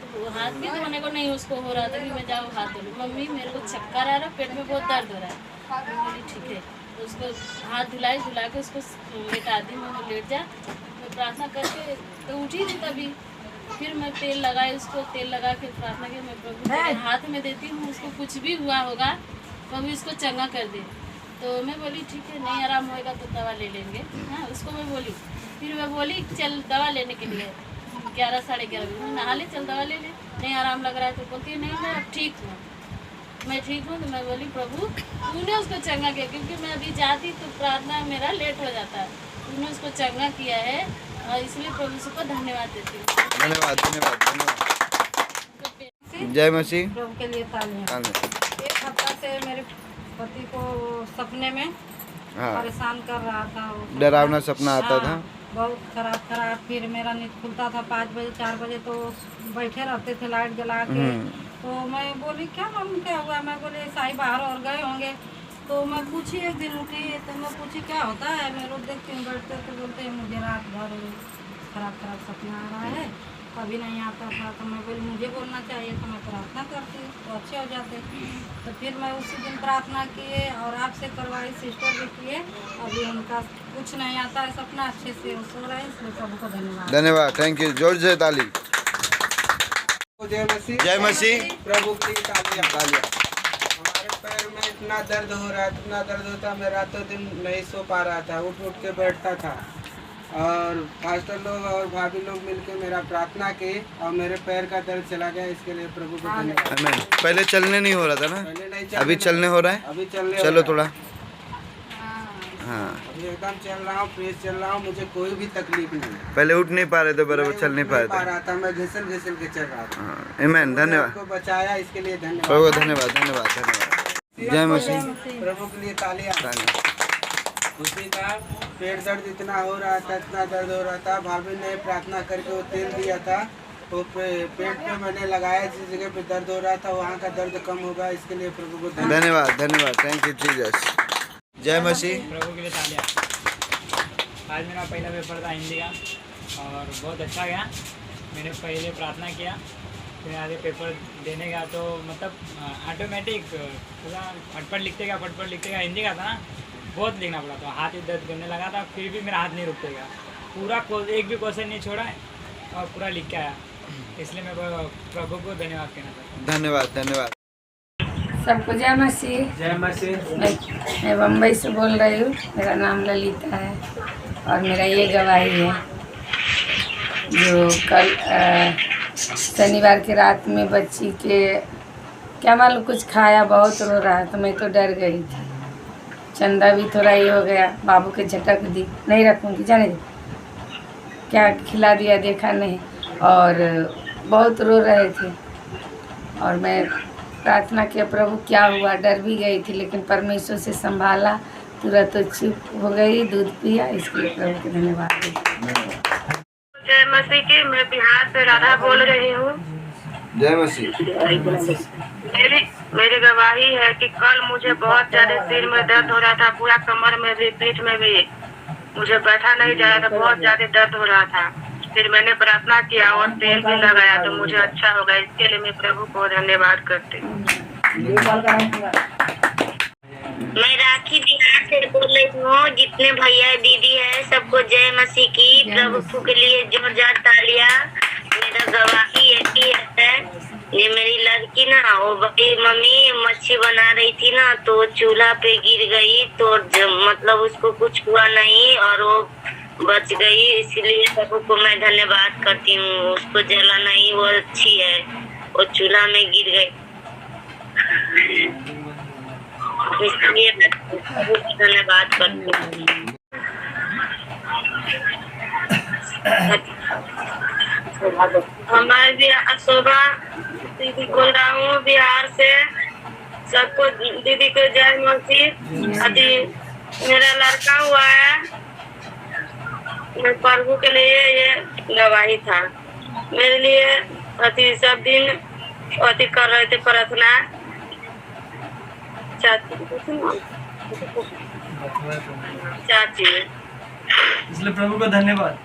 तो हाथ भी धोने को नहीं उसको हो रहा था कि मैं जाऊँ हाथ धो लूँ। मम्मी मेरे को चक्कर आ रहा, पेट में बहुत दर्द हो रहा है। मैं बोली ठीक है, तो उसको हाथ धुला के उसको लेटा दी। मैं लेट जा, मैं प्रार्थना करके तो उठी थी तभी। फिर मैं तेल लगाई, उसको तेल लगा के प्रार्थना की, मैं प्रभु तेरे हाथ में देती हूँ, उसको कुछ भी हुआ होगा प्रभु इसको चंगा कर दे। तो मैं बोली ठीक है, नहीं आराम होएगा तो दवा ले लेंगे। हाँ, उसको मैं बोली। फिर मैं बोली चल दवा लेने के लिए 11 साढ़े 11 बजे नहा ले, चल दवा ले ले। नहीं आराम लग रहा है तो बोलती है नहीं मैं अब ठीक हूँ, मैं ठीक हूँ। तो मैं बोली प्रभु तूने उसको चंगा किया, क्योंकि मैं अभी जाती तो प्रार्थना मेरा लेट हो जाता है। तूने उसको चंगा किया है और इसलिए प्रभु को धन्यवाद देती हूँ। धन्यवाद धन्यवाद धन्यवाद। जय मसीह। प्रभु के लिए तालियां। एक हफ्ता से मेरे पति को सपने में परेशान कर रहा था, डरावना सपना आता था, बहुत खराब। फिर मेरा नींद खुलता था 5 बजे 4 बजे, तो बैठे रहते थे लाइट जला के। तो मैं बोली क्या मालूम क्या हुआ। मैं बोली साई बाहर और गए होंगे। तो मैं पूछी, एक दिन उठी तो मैं पूछी क्या होता है। मैं रोज देखती हूँ बैठते, तो बोलते हैं मुझे रात भर खराब सपना आ रहा है, कभी नहीं आता था। तो मैं बोली मुझे बोलना चाहिए, तो मैं प्रार्थना करती तो अच्छे हो जाते। तो फिर मैं उसी दिन प्रार्थना किए और आपसे करवाई, सिस्टर भी किए। अभी उनका कुछ नहीं आता है सपना, अच्छे से सो रहे हैं, इसलिए प्रभु को धन्यवाद। धन्यवाद, थैंक यू। जोर से ताली। जय मसीह। जय मसीह। प्रभु की तालियां। हमारे पैर में इतना दर्द हो रहा है, इतना दर्द होता, मैं रातों दिन नहीं सो पा रहा था, उठ के बैठता था। और पास्टर लोग और भाभी लोग मिलके मेरा प्रार्थना की और मेरे पैर का दर्द चला गया। इसके लिए प्रभु को धन्यवाद। पहले चलने नहीं हो रहा था ना, पहले नहीं अभी चलने हो रहा है। अभी चलने चलो थोड़ा। हाँ, अभी एकदम चल रहा हूँ, फ्रेश चल रहा हूँ, मुझे कोई भी तकलीफ नहीं। पहले उठ नहीं पा रहे थे, बराबर चल नहीं पा रहा था, मैं घिसल के चल रहा था। आमीन, धन्यवाद। को बचाया, इसके लिए धन्यवाद। प्रभु धन्यवाद धन्यवाद धन्यवाद। जय मसीह। प्रभु के लिए तालियां। उसी का पेट दर्द इतना हो रहा था, इतना दर्द हो रहा था। भाभी ने प्रार्थना करके वो तेल दिया था, वो पेट पे मैंने लगाया, जिस जगह पे दर्द हो रहा था वहाँ का दर्द कम होगा। इसके लिए प्रभु को धन्यवाद धन्यवाद, थैंक यू जीसस। जय मसीह। प्रभु के लिए तालियां। आज मेरा पहला पेपर था हिंदी का और बहुत अच्छा गया। मैंने पहले प्रार्थना किया, फिर आगे पेपर देने गया तो मतलब ऑटोमेटिक पूरा फटफट लिखते गया। हिंदी का था ना, बहुत लिखना पड़ा था, हाथ ही दर्द करने लगा था। फिर भी मेरा हाथ नहीं रुकते गया, पूरा एक भी क्वेश्चन नहीं छोड़ा और पूरा लिख के आया। इसलिए मैं प्रभु को धन्यवाद कहना चाहता हूँ। धन्यवाद धन्यवाद। सबको जय मसीह। जय मसीह। मैं बम्बई से बोल रही हूँ, मेरा नाम ललिता है और मेरा ये गवाही है जो कल शनिवार की रात में बच्ची के क्या मालूम कुछ खाया, बहुत रो रहा था, मैं तो डर गई थी। चंदा भी थोड़ा ये हो गया, बाबू के झटक दी, नहीं रखूँगी, जाने दे क्या खिला दिया देखा नहीं। और बहुत रो रहे थे और मैं प्रार्थना किया प्रभु क्या हुआ, डर भी गई थी लेकिन परमेश्वर से संभाला, तुरंत तो चुप हो गई, दूध पिया, इसके लिए प्रभु के धन्यवाद। जय मसीह की, मैं बिहार से राधा बोल रही हूँ। जय मसीह। मेरी गवाही है कि कल मुझे बहुत ज्यादा सिर में दर्द हो रहा था, पूरा कमर में भी, पीठ में भी, मुझे बैठा नहीं जा रहा था, बहुत ज्यादा दर्द हो रहा था। फिर मैंने प्रार्थना किया और तेल भी लगाया तो मुझे अच्छा हो गया। इसके लिए मैं प्रभु को धन्यवाद करती हूँ। मैं राखी बिहार से बोल रही हूँ। जितने भैया दीदी है सबको जय मसीह की। प्रभु के लिए जोरदार तालियां। मेरा गवाही यही है, ये मेरी लड़की ना, वो बड़ी मम्मी मच्छी बना रही थी ना, तो चूल्हा पे गिर गई, तो मतलब उसको कुछ हुआ नहीं और वो बच गई। इसलिए प्रभु को मैं धन्यवाद करती हूँ। उसको जला नहीं, वो अच्छी है, वो चूल्हा में गिर गई, इसलिए मैं प्रभु को धन्यवाद करती हूँ। हमारे बिहार शोभा दीदी बोल रहा हूँ, बिहार से। सबको दीदी को जय मसीह। अभी मेरा लड़का हुआ है, मैं प्रभु के लिए ये गवाही था। मेरे लिए अति सब दिन अति कर रहे थे प्रार्थना। चाची, इसलिए प्रभु को धन्यवाद।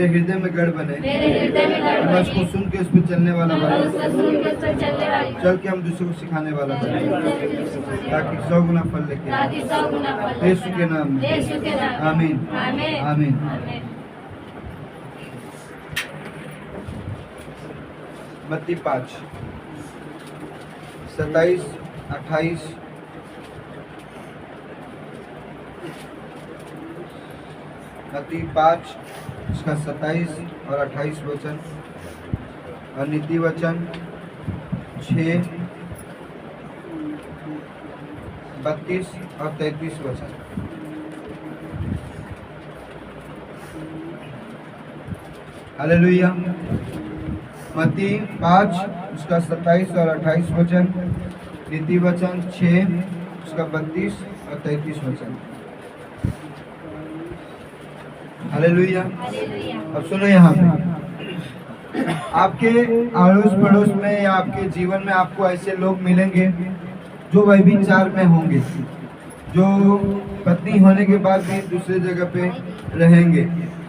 मेरे हृदय में गढ़ बने, मेरे हृदय में गढ़ मैं उसको बने, सुन के उस पर चलने वाला मैं बने, उसको सुन के उस पर चलने वाली चल के हम दूसरे को सिखाने वाला बने, ताकि 100 गुना फल लेके आए। ताकि 100 गुना फल यीशु के नाम में यीशु के नाम में। आमीन आमीन आमीन। आमीन। मत्ती 5 27 28 मत्ती 5 उसका 27 और 28 वचन और नीति वचन 6 32 और 33 वचन। हालेलुया। मत्ती 5 उसका 27 और 28 वचन, नीति वचन 6 उसका 32 और 33 वचन। हालेलुया। अब सुनो, यहाँ पे आपके अड़ोस पड़ोस में या आपके जीवन में आपको ऐसे लोग मिलेंगे जो व्यभिचार में होंगे, जो पत्नी होने के बाद भी दूसरे जगह पे रहेंगे,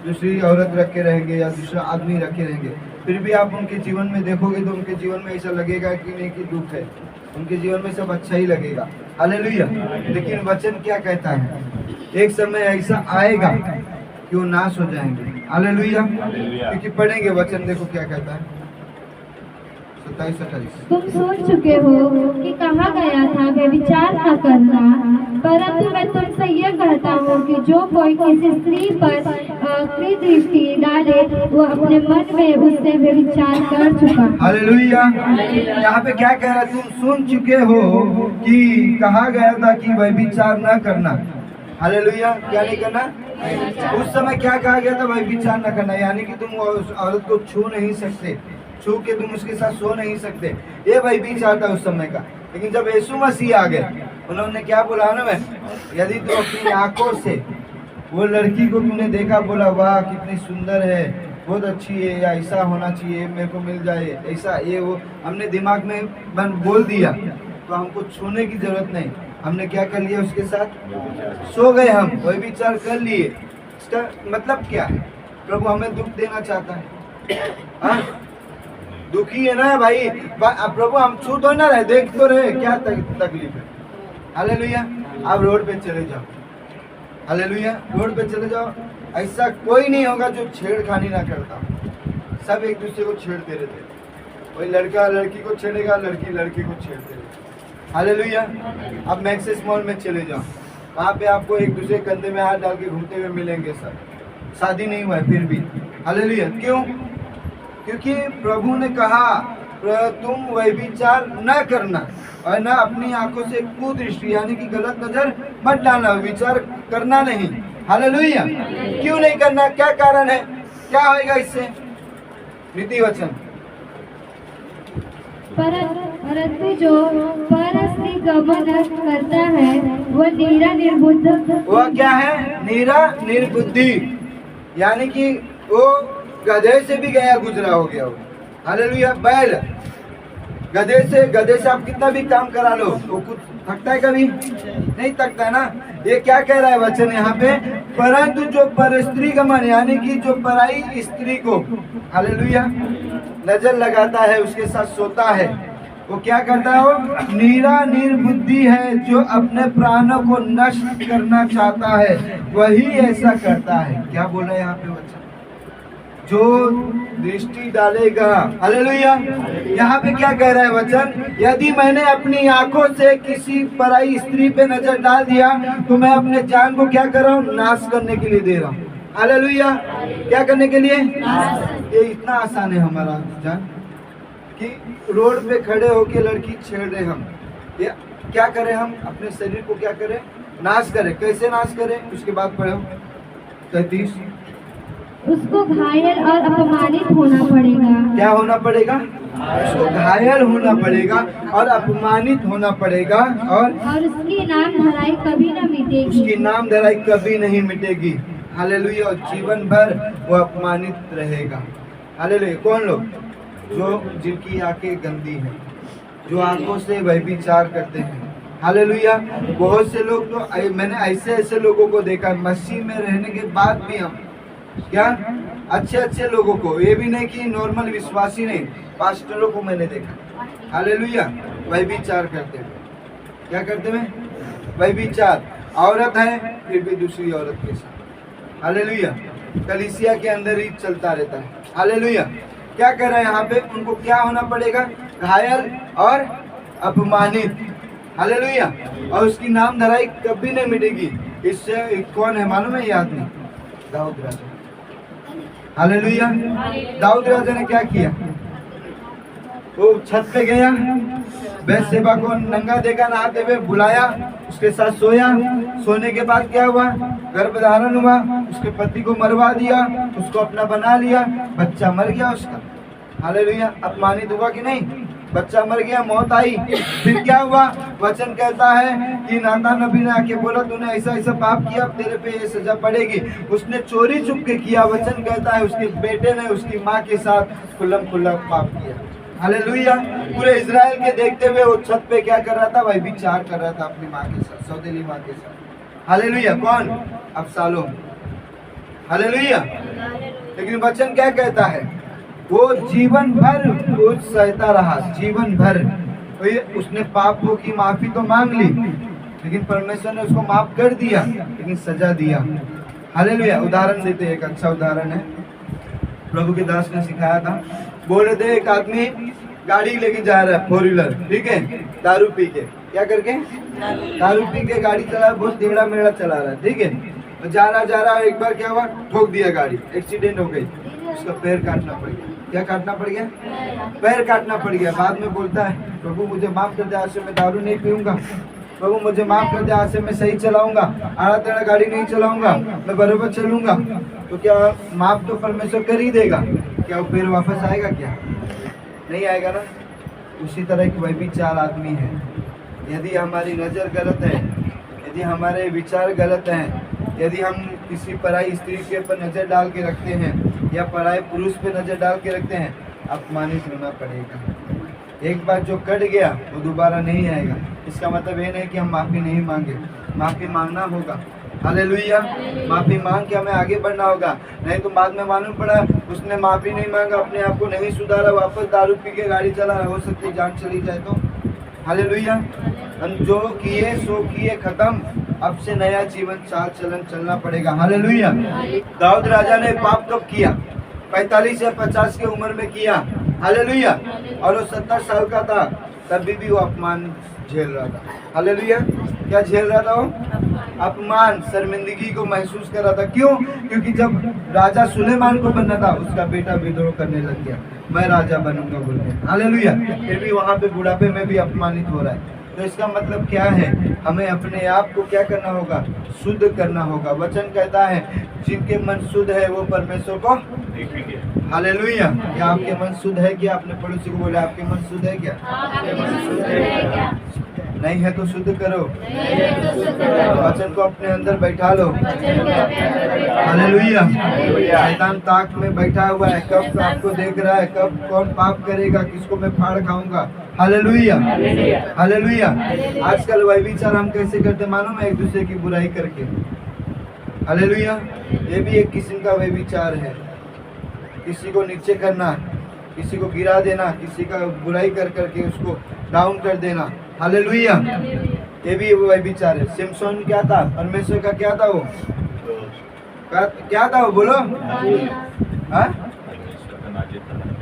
दूसरी औरत रख के रहेंगे या दूसरा आदमी रखे रहेंगे। फिर भी आप उनके जीवन में देखोगे तो उनके जीवन में ऐसा लगेगा कि नहीं कि दुख है, उनके जीवन में सब अच्छा ही लगेगा। हालेलुया। लेकिन वचन क्या कहता है? एक समय ऐसा आएगा कि वो नाश हो जाएंगे। हालेलुया। क्योंकि पढ़ेंगे वचन, देखो क्या कहता है 27-28। तुम सोच चुके हो कि कहा गया था व्यभिचार न करना, परंतु मैं तुमसे यह कहता हूँ कि जो कोई किसी स्त्री पर दृष्टि डाले वो अपने मन में उससे व्यभिचार कर चुका। हालेलुया। यहाँ पे क्या कह रहा है? तुम सुन चुके हो कि कहा गया था कि व्यभिचार न करना। हालेलुया। क्या नहीं करना? उस समय क्या कहा गया था? व्यभिचार न करना, यानी कि तुम उस औरत को छू नहीं सकते, छू के तुम उसके साथ सो नहीं सकते। ये व्यभिचार था उस समय का। लेकिन जब यीशु मसीह आ गए, उन्होंने क्या बोला ना, मैं यदि तुम अपनी आंखों से वो लड़की को तुमने देखा, बोला वाह कितनी सुंदर है, बहुत अच्छी है, या ऐसा होना चाहिए, मेरे को मिल जाए ऐसा, ये वो हमने दिमाग में बोल दिया, तो हमको छूने की जरूरत नहीं। हमने क्या कर लिया? उसके साथ सो गए, हम व्यभिचार कर लिए। इसका मतलब क्या है? प्रभु हमें दुख देना चाहता है? दुखी है ना भाई? प्रभु हम छू तो ना रहे, देख तो रहे, क्या तकलीफ है? हालेलुया। आप रोड पे चले जाओ, हालेलुया, रोड पे चले जाओ, ऐसा कोई नहीं होगा जो छेड़खानी ना करता। सब एक दूसरे को छेड़ते रहते, कोई लड़का लड़की को छेड़ेगा, लड़की लड़की को छेड़ते रहते। हालेलुया। अब मैक्सिस मॉल में चले जाओ, वहाँ पे आपको एक दूसरे कंधे में हाथ डाल के घूमते हुए मिलेंगे सब। शादी नहीं हुआ है फिर भी। हालेलुया। क्यों? क्योंकि प्रभु ने कहा तुम व्यभिचार न करना और न अपनी आंखों से कुदृष्टि यानी कि गलत नजर मत डालना, विचार करना नहीं। हालेलुया। क्यों नहीं करना? क्या कारण है? क्या होएगा इससे? नीति वचन। परंतु जो परस्त्री गमन करता है वह नीरा निर्बुद्ध। वह क्या है? नीरा निर्बुद्धि, यानी कि वो गधे से भी गया गुजरा हो गया हो। हालेलुया। बैल गधे से आप कितना भी काम करा लो, वो कुछ थकता है? कभी नहीं थकता है ना। ये क्या कह रहा है वचन यहाँ पे? परंतु जो परस्त्री गमन यानी कि जो पराई स्त्री को, हालेलुया, नजर लगाता है, उसके साथ सोता है, वो क्या करता है? वो नीरा निर्बुद्धि है, जो अपने प्राणों को नष्ट करना चाहता है, वही ऐसा करता है। क्या बोल रहा है यहाँ पे वचन? जो दृष्टि डालेगा। हालेलुया। यहाँ पे क्या कह रहा है वचन? यदि मैंने अपनी आंखों से किसी पराई स्त्री पे नजर डाल दिया तो मैं अपने जान को क्या कर रहा हूँ? नाश करने के लिए दे रहा हूँ। हालेलुया। क्या करने के लिए? ये इतना आसान है हमारा जान कि रोड पे खड़े होके लड़की छेड़ रहे हम, ये क्या करें? हम अपने शरीर को क्या करें? नाश करें। कैसे नाश करें? उसके बाद पढ़ो 33। उसको घायल और अपमानित होना पड़ेगा। क्या होना पड़ेगा? उसको घायल होना पड़ेगा और अपमानित होना पड़ेगा, और उसकी नाम धराई कभी न मिटेगी। उसकी नाम धराई कभी नहीं मिटेगी। हालेलुया। और जीवन भर वो अपमानित रहेगा। हालेलुया। कौन लोग? जो जिनकी आंखें गंदी हैं, जो आंखों से व्यभिचार करते हैं। हालेलुया। बहुत से लोग तो मैंने ऐसे लोगों को देखा, मसीह में रहने के बाद भी हम क्या अच्छे अच्छे लोगों को, ये भी नहीं कि नॉर्मल विश्वासी नहीं, पास्टरों को मैंने देखा, हालेलुया, व्यभिचार करते हुए। क्या करते हुए? व्यभिचार। औरत है फिर भी दूसरी औरत के साथ, हालेलुया, कलीसिया के अंदर ही चलता रहता है, हालेलुया। क्या कर रहा है यहाँ पे? उनको क्या होना पड़ेगा? घायल और अपमानित, हालेलुया। और उसकी नाम धराई कभी नहीं मिटेगी। इससे कौन है मालूम है? ये आदमी दाऊद राजा, हालेलुया। दाऊद राजा ने क्या किया? वो छत पे गया, बैतशेबा को नंगा देखा नहाते हुए, बुलाया, उसके साथ सोया। सोने के बाद क्या हुआ? गर्भधारण हुआ, उसके पति को मरवा दिया, उसको अपना बना लिया, बच्चा मर गया उसका, हालेलुया। अपमानित हुआ कि नहीं? बच्चा मर गया, मौत आई। फिर क्या हुआ? वचन कहता है कि नातान नबी ने आके बोला तूने ऐसा ऐसा पाप किया, अब तेरे पे ये सजा पड़ेगी। उसने चोरी छुप के किया। वचन कहता है उसके बेटे ने उसकी माँ के साथ खुल्लम खुल्ला पाप किया, हालेलुया। पूरे इजराइल के देखते हुए वो छत पे क्या कर रहा था? वह विचार कर रहा था अपनी माँ के साथ, सौतेली माँ के साथ, हालेलुया। कौन? अबशालोम, हालेलुया। लेकिन वचन क्या कहता है? वो जीवन भर वो सहता रहा, जीवन भर। तो उसने पापों की माफी तो मांग ली, लेकिन परमेश्वर ने उसको माफ कर दिया, लेकिन सजा दिया, हालेलुया। उदाहरण देते, एक अच्छा उदाहरण है, प्रभु के दास ने सिखाया था। बोल रहे थे एक आदमी गाड़ी लेके जा रहा है, 4 व्हीलर, ठीक है, दारू पी के, क्या करके? दारू पी के गाड़ी चला, बहुत टेढ़ा मेढ़ा चला रहा है, ठीक है। जा रहा एक बार क्या हुआ? ठोक दिया गाड़ी, एक्सीडेंट हो गई, उसका पैर काटना पड़ गया। क्या काटना पड़ गया? पैर काटना पड़ गया। बाद में बोलता है प्रभु मुझे माफ कर दे, आज से मैं दारू नहीं पीऊंगा, प्रभु मुझे माफ कर दे, आज से मैं सही चलाऊंगा, आड़ा टेढ़ा गाड़ी नहीं चलाऊंगा, मैं बराबर चलूंगा। तो क्या माफ तो परमेश्वर कर ही देगा, क्या वो पैर वापस आएगा? क्या नहीं आएगा ना। उसी तरह एक व्यभिचार आदमी है। यदि हमारी नज़र गलत है, यदि हमारे विचार गलत हैं, यदि हम किसी पराई स्त्री के ऊपर नज़र डाल के रखते हैं या पराई पुरुष पे नज़र डाल के रखते हैं, अपमानित होना पड़ेगा। एक बार जो कट गया वो दोबारा नहीं आएगा। इसका मतलब ये नहीं कि हम माफ़ी नहीं मांगे, माफ़ी मांगना होगा, हालेलुया। माफ़ी मांग के हमें आगे बढ़ना होगा। नहीं तो बाद में मालूम पड़ा उसने माफ़ी नहीं मांगा, अपने आप को नहीं सुधारा, वापस दारू पी के गाड़ी चला, हो सकती है जान चली जाए तो, हालेलुया। हम जो किए सो किए, खत्म। अब से नया जीवन चाल चलन चलना पड़ेगा, हालेलुया। दाऊद राजा ने पाप कब किया? 45 या 50 की उम्र में किया, हालेलुया। और वो 70 साल का था, तभी भी वो अपमान झेल रहा था, हालेलुया। क्या झेल रहा था वो? अपमान, शर्मिंदगी को महसूस कर रहा था। क्यों? क्योंकि जब राजा सुलेमान को बनना था, उसका बेटा विद्रोह करने लग गया, मैं राजा बनूंगा बोल के, हालेलुया। फिर भी वहाँ पे बुढ़ापे में भी अपमानित हो रहा है। तो इसका मतलब क्या है? हमें अपने आप को क्या करना होगा? शुद्ध करना होगा। वचन कहता है जिनके मन शुद्ध है वो परमेश्वर को देखेंगे, हालेलुया। क्या आपके मन शुद्ध है? क्या अपने पड़ोसी को बोले आपके मन शुद्ध है? क्या नहीं है तो शुद्ध करो, वचन को अपने अंदर बैठा लो, हालेलुया। शैतान ताक में बैठा हुआ है, कब आपको देख रहा है, कब कौन पाप करेगा, किसको मैं फाड़ खाऊंगा, हालेलुया, हालेलुया। आजकल व्यभिचार हम कैसे करते मालूम है? एक दूसरे की बुराई करके, हालेलुया। ये भी एक किस्म का व्यभिचार है। किसी को नीचे करना, किसी को गिरा देना, किसी का बुराई कर करके उसको डाउन कर देना, हालेलुया। ये भी वो व्यभिचार है। सिमसोन क्या था? परमेश्वर का क्या था? वो क्या था? वो बोलो, हाँ,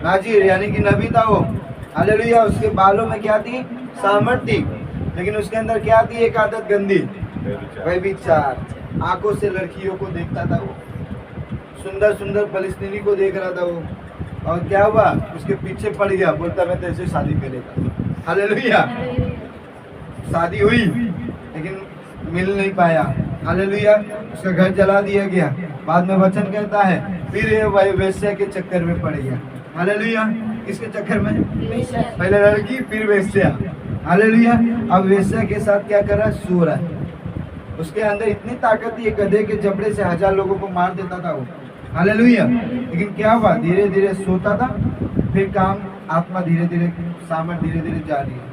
नाजिर यानी कि नबी था वो, हालेलुया। उसके बालों में क्या थी? सामर्थ थी, लेकिन उसके अंदर क्या थी? एक आदत गंदी, व्यभिचार। आंखों से लड़कियों को देखता था वो, सुंदर सुंदर फलस्तीनी को देख रहा था वो, और क्या हुआ? उसके पीछे पड़ गया, बोलता मैं तेरे से शादी करेगा, हालेलुया। शादी हुई लेकिन मिल नहीं पाया, हालेलुया। उसका घर जला दिया गया। बाद में वचन कहता है फिर ये वेश्या के चक्कर में पड़ गया, हालेलुया। किसके चक्कर में? पहले लड़की फिर वेश्या, हालेलुया। अब वेश्या के साथ क्या कर रहा है? सो रहा है। उसके अंदर इतनी ताकत थी, गधे के जबड़े से 1000 लोगों को मार देता था वो, हालेलुया। लेकिन क्या हुआ? धीरे धीरे सोता था, फिर काम, आत्मा धीरे धीरे, सामर्थ धीरे धीरे जा रही है।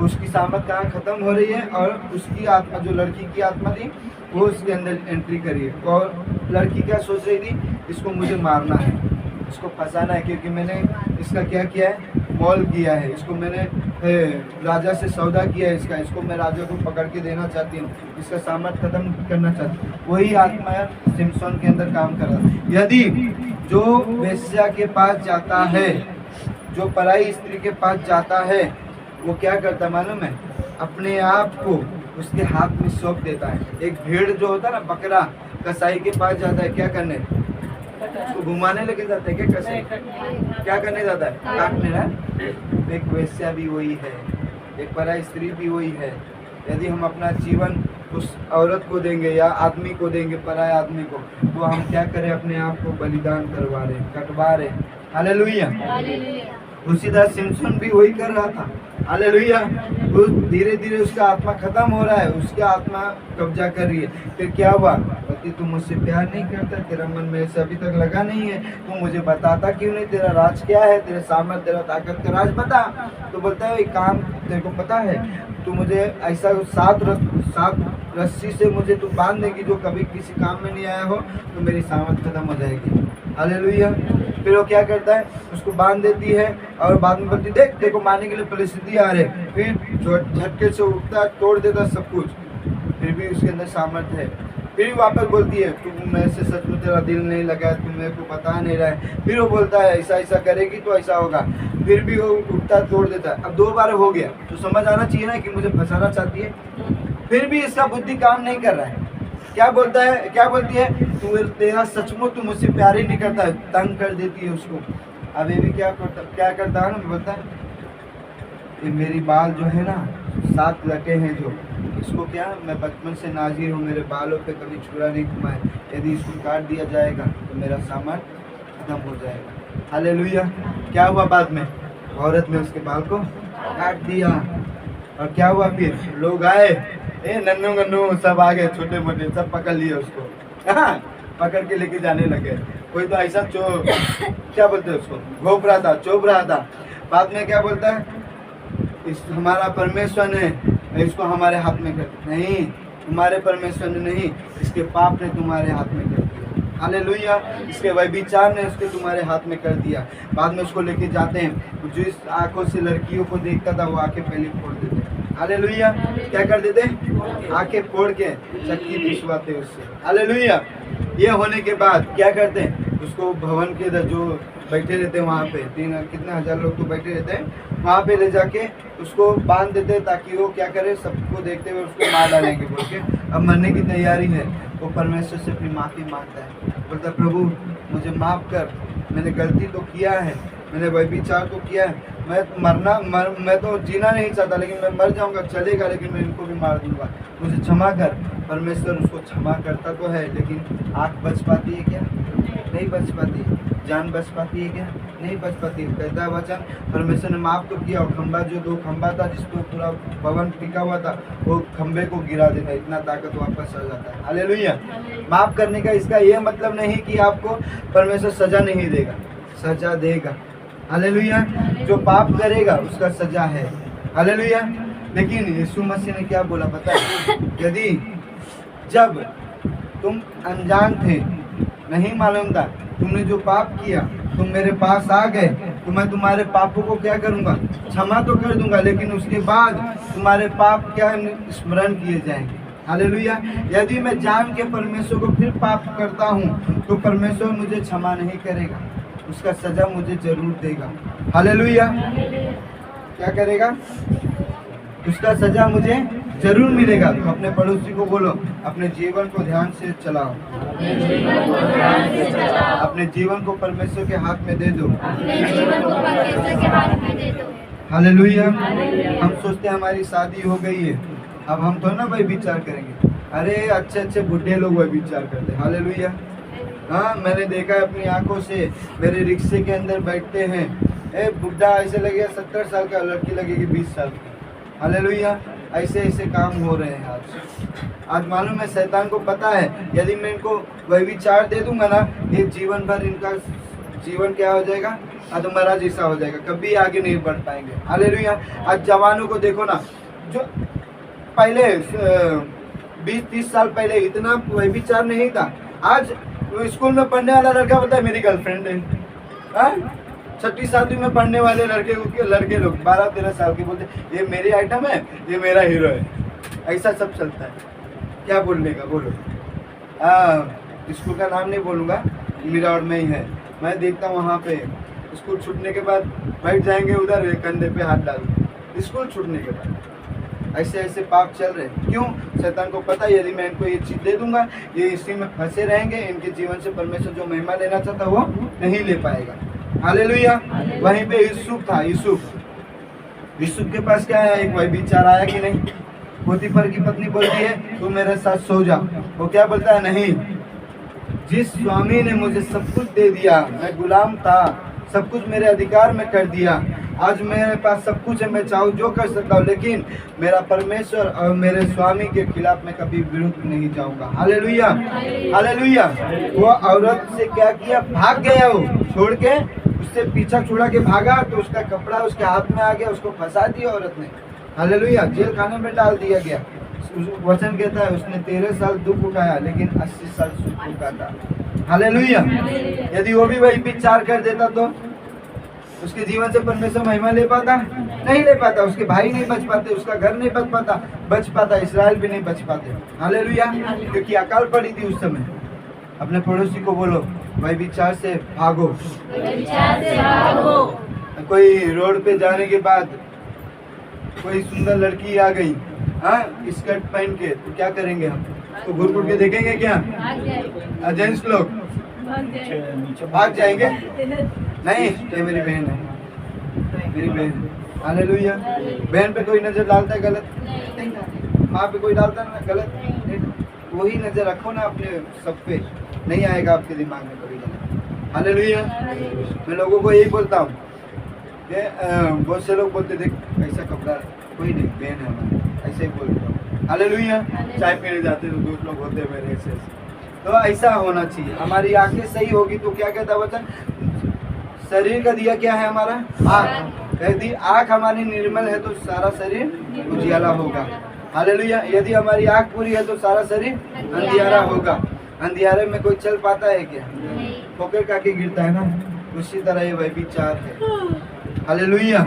उसकी सामर्थ कहाँ खत्म हो रही है, और उसकी आत्मा, जो लड़की की आत्मा थी, वो उसके अंदर एंट्री करी है। और लड़की क्या सोच रही थी? इसको मुझे मारना है, इसको फंसाना है, क्योंकि मैंने इसका क्या किया है, मॉल किया है, इसको मैंने राजा से सौदा किया है इसको मैं राजा को पकड़ के देना चाहती हूँ, इसका सामर्थ खत्म करना चाहती हूँ। वही आत्मा सिमसोन के अंदर काम कर रहा है। यदि जो वेश्या के पास जाता है, जो पराई स्त्री के पास जाता है, वो क्या करता है मालूम है, अपने आप को उसके हाथ में सौंप देता है। एक भेड़ जो होता है ना, बकरा कसाई के पास जाता है, क्या करने, उसको घुमाने लेके जाता है, क्या कसाई क्या करने जाता है, काटने ना। एक वेश्या भी वही है, एक पराई स्त्री भी वही है। यदि हम अपना जीवन उस औरत को देंगे या आदमी को देंगे, पराये आदमी को, तो हम क्या करें, अपने आप को बलिदान करवा रहे, कटवा रहे। हालेलुया। उसी तरह सिमसोन भी वही कर रहा था। हालेलुया। धीरे धीरे उसका आत्मा खत्म हो रहा है, उसका आत्मा कब्जा कर रही है। फिर क्या हुआ, पति तू मुझसे प्यार नहीं करता, तेरा मन मेरे से अभी तक लगा नहीं है, तू मुझे बताता क्यों नहीं, तेरा राज क्या है, तेरे सामर्थ्य तेरा ताकत का राज बता। तो बोलता है एक काम तेरे को पता है, तू मुझे ऐसा सात रस्सी से मुझे तू बांध देगी, जो कभी किसी काम में नहीं आया हो, तो मेरी सामर्थ्य खत्म हो जाएगी। हालेलुया। फिर वो क्या करता है, उसको बांध देती है और बाद में बोलती देख देखो मारने के लिए परिस्थिति आ रहे। फिर झटके से उठता, तोड़ देता सब कुछ, फिर भी उसके अंदर सामर्थ्य है। फिर वापस बोलती है तू मेरे से सच में तेरा दिल नहीं लगा, तू मेरे को बता नहीं रहा है। फिर वो बोलता है ऐसा ऐसा करेगी तो ऐसा होगा, फिर भी वो उठता, तोड़ देता है। अब 2 बार हो गया तो समझ आना चाहिए ना कि मुझे फंसाना चाहती है। फिर भी इसका बुद्धि काम नहीं कर रहा है। क्या बोलता है, क्या बोलती है, तू तेरा सचमुच तू मुझसे प्यार ही नहीं करता है, तंग कर देती है उसको। अब ये भी क्या करता है ना, बोलता है ये मेरी बाल जो है ना 7 लटे हैं, जो इसको क्या, मैं बचपन से नाज़ीर हूँ, मेरे बालों पे कभी छुरा नहीं घुमाए, यदि इसको काट दिया जाएगा तो मेरा सामर्थ्य खत्म हो जाएगा। हालेलुया। क्या हुआ, बाद में औरत ने उसके बाल को काट दिया। और क्या हुआ, फिर लोग आए, नन्नू गन्नू सब आ गए, छोटे मोटे सब पकड़ लिए उसको, पकड़ के लेके जाने लगे। कोई तो ऐसा क्या बोलते हैं उसको, घोप रहा था, चोप रहा था। बाद में क्या बोलता है, इस हमारा परमेश्वर ने इसको हमारे हाथ में कर, नहीं तुम्हारे परमेश्वर ने नहीं, इसके पाप ने तुम्हारे हाथ में कर दिया। हालेलुया। इसके व्यभिचार ने उसके तुम्हारे हाथ में कर दिया। बाद में उसको लेके जाते हैं, जो इस आंखों से लड़कियों को देखता था वो आंखें पहले फोड़ देते। हालेलुया। क्या कर देते, आंखें फोड़ के चक्की पिसवाते उससे। हालेलुया। ये होने के बाद क्या करते हैं, उसको भवन के अंदर जो बैठे रहते हैं वहाँ पे, कितने हजार लोग तो बैठे रहते हैं, वहाँ पे ले जाके उसको बांध देते हैं, ताकि वो क्या करे, सबको देखते हुए उसको मार डालेंगे बोल के। अब मरने की तैयारी है, वो परमेश्वर से अपनी माफ़ी मांगता है, बोलता प्रभु मुझे माफ़ कर, मैंने गलती तो किया है, मैंने व्यभिचार तो किया है, मैं तो जीना नहीं चाहता, लेकिन मैं मर जाऊंगा चलेगा, लेकिन मैं इनको भी मार दूंगा, मुझे क्षमा कर। परमेश्वर उसको क्षमा करता तो है, लेकिन आँख बच पाती है क्या, नहीं बच पाती। जान बच पाती है क्या, नहीं बच पाती। कहता है वचन, परमेश्वर ने माफ़ तो किया, और खंबा जो 2 खंबा था जिसको पूरा भवन टिका हुआ था, वो खंबे को गिरा देता, इतना ताकत वापस आ जाता है। हालेलुया। माफ़ करने का इसका ये मतलब नहीं कि आपको परमेश्वर सज़ा नहीं देगा, सज़ा देगा। हालेलुया। जो पाप करेगा उसका सज़ा है। हालेलुया। लेकिन यीशु मसीह ने क्या बोला पता है, यदि जब तुम अनजान थे, नहीं मालूम था, तुमने जो पाप किया, तुम मेरे पास आ गए, तो मैं तुम्हारे पापों को क्या करूंगा, क्षमा तो कर दूंगा, लेकिन उसके बाद तुम्हारे पाप क्या स्मरण किए जाएंगे। हालेलुया। यदि मैं जान के परमेश्वर को फिर पाप करता हूँ, तो परमेश्वर मुझे क्षमा नहीं करेगा, उसका सजा मुझे जरूर देगा। हालेलुया। क्या करेगा, उसका सजा मुझे जरूर मिलेगा। तो अपने पड़ोसी को बोलो, अपने जीवन को ध्यान से चलाओ, अपने जीवन को परमेश्वर के हाथ में दे दो। हालेलुया। हम सोचते हैं हमारी शादी हो गई है, अब हम तो ना भाई विचार करेंगे। अरे अच्छे अच्छे बुढ़े लोग वही विचार करते हैं। हालेलुया। हाँ, मैंने देखा है अपनी आंखों से, मेरे रिक्शे के अंदर बैठते हैं, बुढ़ा ऐसे लगेगा 70 साल का, लड़की लगेगी 20 साल की। हालेलुया। ऐसे ऐसे काम हो रहे हैं आज मालूम है, शैतान को पता है, यदि मैं इनको व्यभिचार दे दूंगा ना, ये जीवन भर इनका जीवन क्या हो जाएगा, अधमरा जैसा हो जाएगा, कभी आगे नहीं बढ़ पाएंगे। हालेलुया। आज जवानों को देखो ना, जो पहले 20-30 साल पहले इतना व्यभिचार नहीं था, आज तो स्कूल में पढ़ने वाला लड़का बोलता है मेरी गर्लफ्रेंड है। हाँ? 6वीं 7वीं में पढ़ने वाले लड़के लोग 12-13 साल के बोलते ये मेरी आइटम है, ये मेरा हीरो है। ऐसा सब चलता है। क्या बोलने का बोलो। स्कूल का नाम नहीं बोलूँगा, मिराड़ में ही है। मैं देखता हूँ वहाँ पे स्कूल छूटने के बाद बैठ जाएंगे उधर, कंधे पे हाथ डाल। स्कूल छूटने के बाद ऐसे ऐसे पाप चल रहे हैं। क्यों? शैतान को पता है यदि मैं इनको ये चीज़ दे दूंगा, ये इसी में फंसे रहेंगे, इनके जीवन से परमेश्वर जो महिमा लेना चाहता वो नहीं ले पाएगा। हालेलुया। वहीं पे यूसुफ था। यूसुफ के पास क्या है? एक वही विचार आया कि नहीं। पोतीफर की पत्नी बोलती है तू मेरे साथ सो जा। वो क्या बोलता है? नहीं, जिस स्वामी ने मुझे सब कुछ दे दिया, मैं गुलाम था, सब कुछ मेरे अधिकार में कर दिया, आज मेरे पास सब कुछ है, मैं चाहूँ जो कर सकता हूँ, लेकिन मेरा परमेश्वर और मेरे स्वामी के खिलाफ मैं कभी विरुद्ध नहीं जाऊंगा। Hallelujah, hallelujah. वो औरत से क्या किया? भाग गया। वो छोड़ के उससे पीछा छुड़ा के भागा तो उसका कपड़ा उसके हाथ में आ गया, उसको फंसा दिया औरत ने। हालेलुया। जेल खाने में डाल दिया गया। वचन कहता है उसने 13 साल दुख उठाया लेकिन 80 साल सुख उठाता। हालेलुया। यदि वो भी वही विचार कर देता तो उसके जीवन से परमेश्वर महिमा ले पाता? नहीं ले पाता। उसके भाई नहीं बच पाते, उसका घर नहीं बच पाता, इस्राएल भी नहीं बच पाते। हालेलुया। क्योंकि अकाल पड़ी थी उस समय। अपने पड़ोसी को बोलो वही विचार से भागो। कोई रोड पे जाने के बाद कोई सुंदर लड़की आ गई, हाँ, स्कर्ट पहन के, तो क्या करेंगे हम? तो घूर घूर के देखेंगे क्या? जेंट्स लोग भाग जाएंगे? नहीं, ये मेरी बहन है, मेरी बहन। हालेलुया। बहन पे कोई नजर डालता है गलत? माँ पे कोई डालता है ना गलत? वही नजर रखो ना अपने सब पे, नहीं आएगा आपके दिमाग में कभी गलत। हालेलुया। मैं लोगों को यही बोलता हूँ। बहुत से लोग बोलते देख ऐसा कपड़ा, कोई नहीं, बहन है हमारी, ऐसे ही बोलता हूँ। हालेलुया। चाय पीने जाते तो दोस्त लोग होते मेरे ऐसे। तो ऐसा होना चाहिए। हमारी आंखें सही होगी तो क्या कहता है वचन? शरीर का दिया क्या है हमारा? आँख। यदि आँख हमारी निर्मल है तो सारा शरीर उजियाला होगा। हालेलुया। यदि हमारी आँख पूरी है तो सारा शरीर अंधियारा होगा। अंधियारे में कोई चल पाता है क्या? ठोकर खा के गिरता है ना, उसी तरह ये व्यभिचार है। हालेलुया।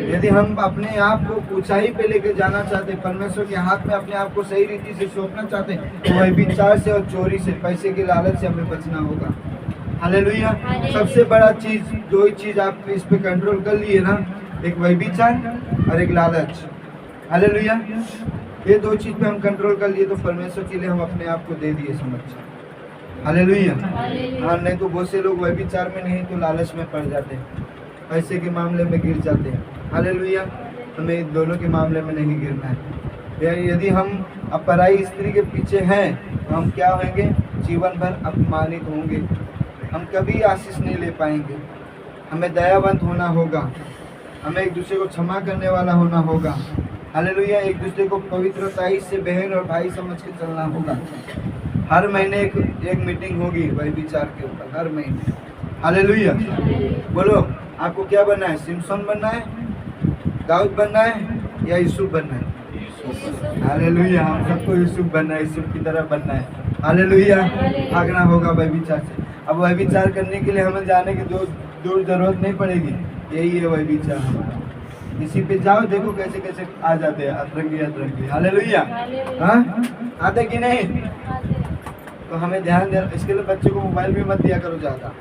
यदि हम अपने आप को ऊंचाई पे लेके जाना चाहते, परमेश्वर के हाथ में अपने आप को सही रीति से सौंपना चाहते, तो व्यभिचार से और चोरी से, पैसे के लालच से हमें बचना होगा। हालेलुया। सबसे बड़ा चीज, दो ही चीज आप इस पे कंट्रोल कर लिए ना, एक व्यभिचार और एक लालच। हालेलुया। ये दो चीज पे हम कंट्रोल कर लिए तो परमेश्वर के लिए हम अपने आप को दे दिए समझ। हालेलुया। हाँ, नहीं तो बहुत से लोग व्यभिचार में नहीं तो लालच में पड़ जाते हैं, पैसे के मामले में गिर जाते हैं। हालेलुया। हमें दोनों के मामले में नहीं गिरना है। यदि हम अपराई स्त्री के पीछे हैं तो हम क्या होंगे? जीवन भर अपमानित होंगे, हम कभी आशीष नहीं ले पाएंगे। हमें दयावंत होना होगा, हमें एक दूसरे को क्षमा करने वाला होना होगा। हालेलुया। एक दूसरे को पवित्रता से बहन और भाई समझ के चलना होगा। हर महीने एक मीटिंग होगी वही विचार के ऊपर, हर महीने। हालेलुया। बोलो आपको क्या बनना है? सिमसोन बनना है, दाऊद बनना है या यूसुफ बनना है? हालेलुया। हम सबको यूसुफ बनना है, यूसुफ की तरह बनना है। हालेलुया। भागना होगा व्यभिचार से। अब व्यभिचार करने के लिए हमें जाने की दूर जरूरत नहीं पड़ेगी, यही है व्यभिचार हमारा। इसी पे जाओ, देखो कैसे कैसे आ जाते हैं अतरंगी। हालेलुया। हाँ, आते कि नहीं? तो हमें ध्यान देना। इसके लिए बच्चों को मोबाइल भी मत दिया करो ज़्यादा।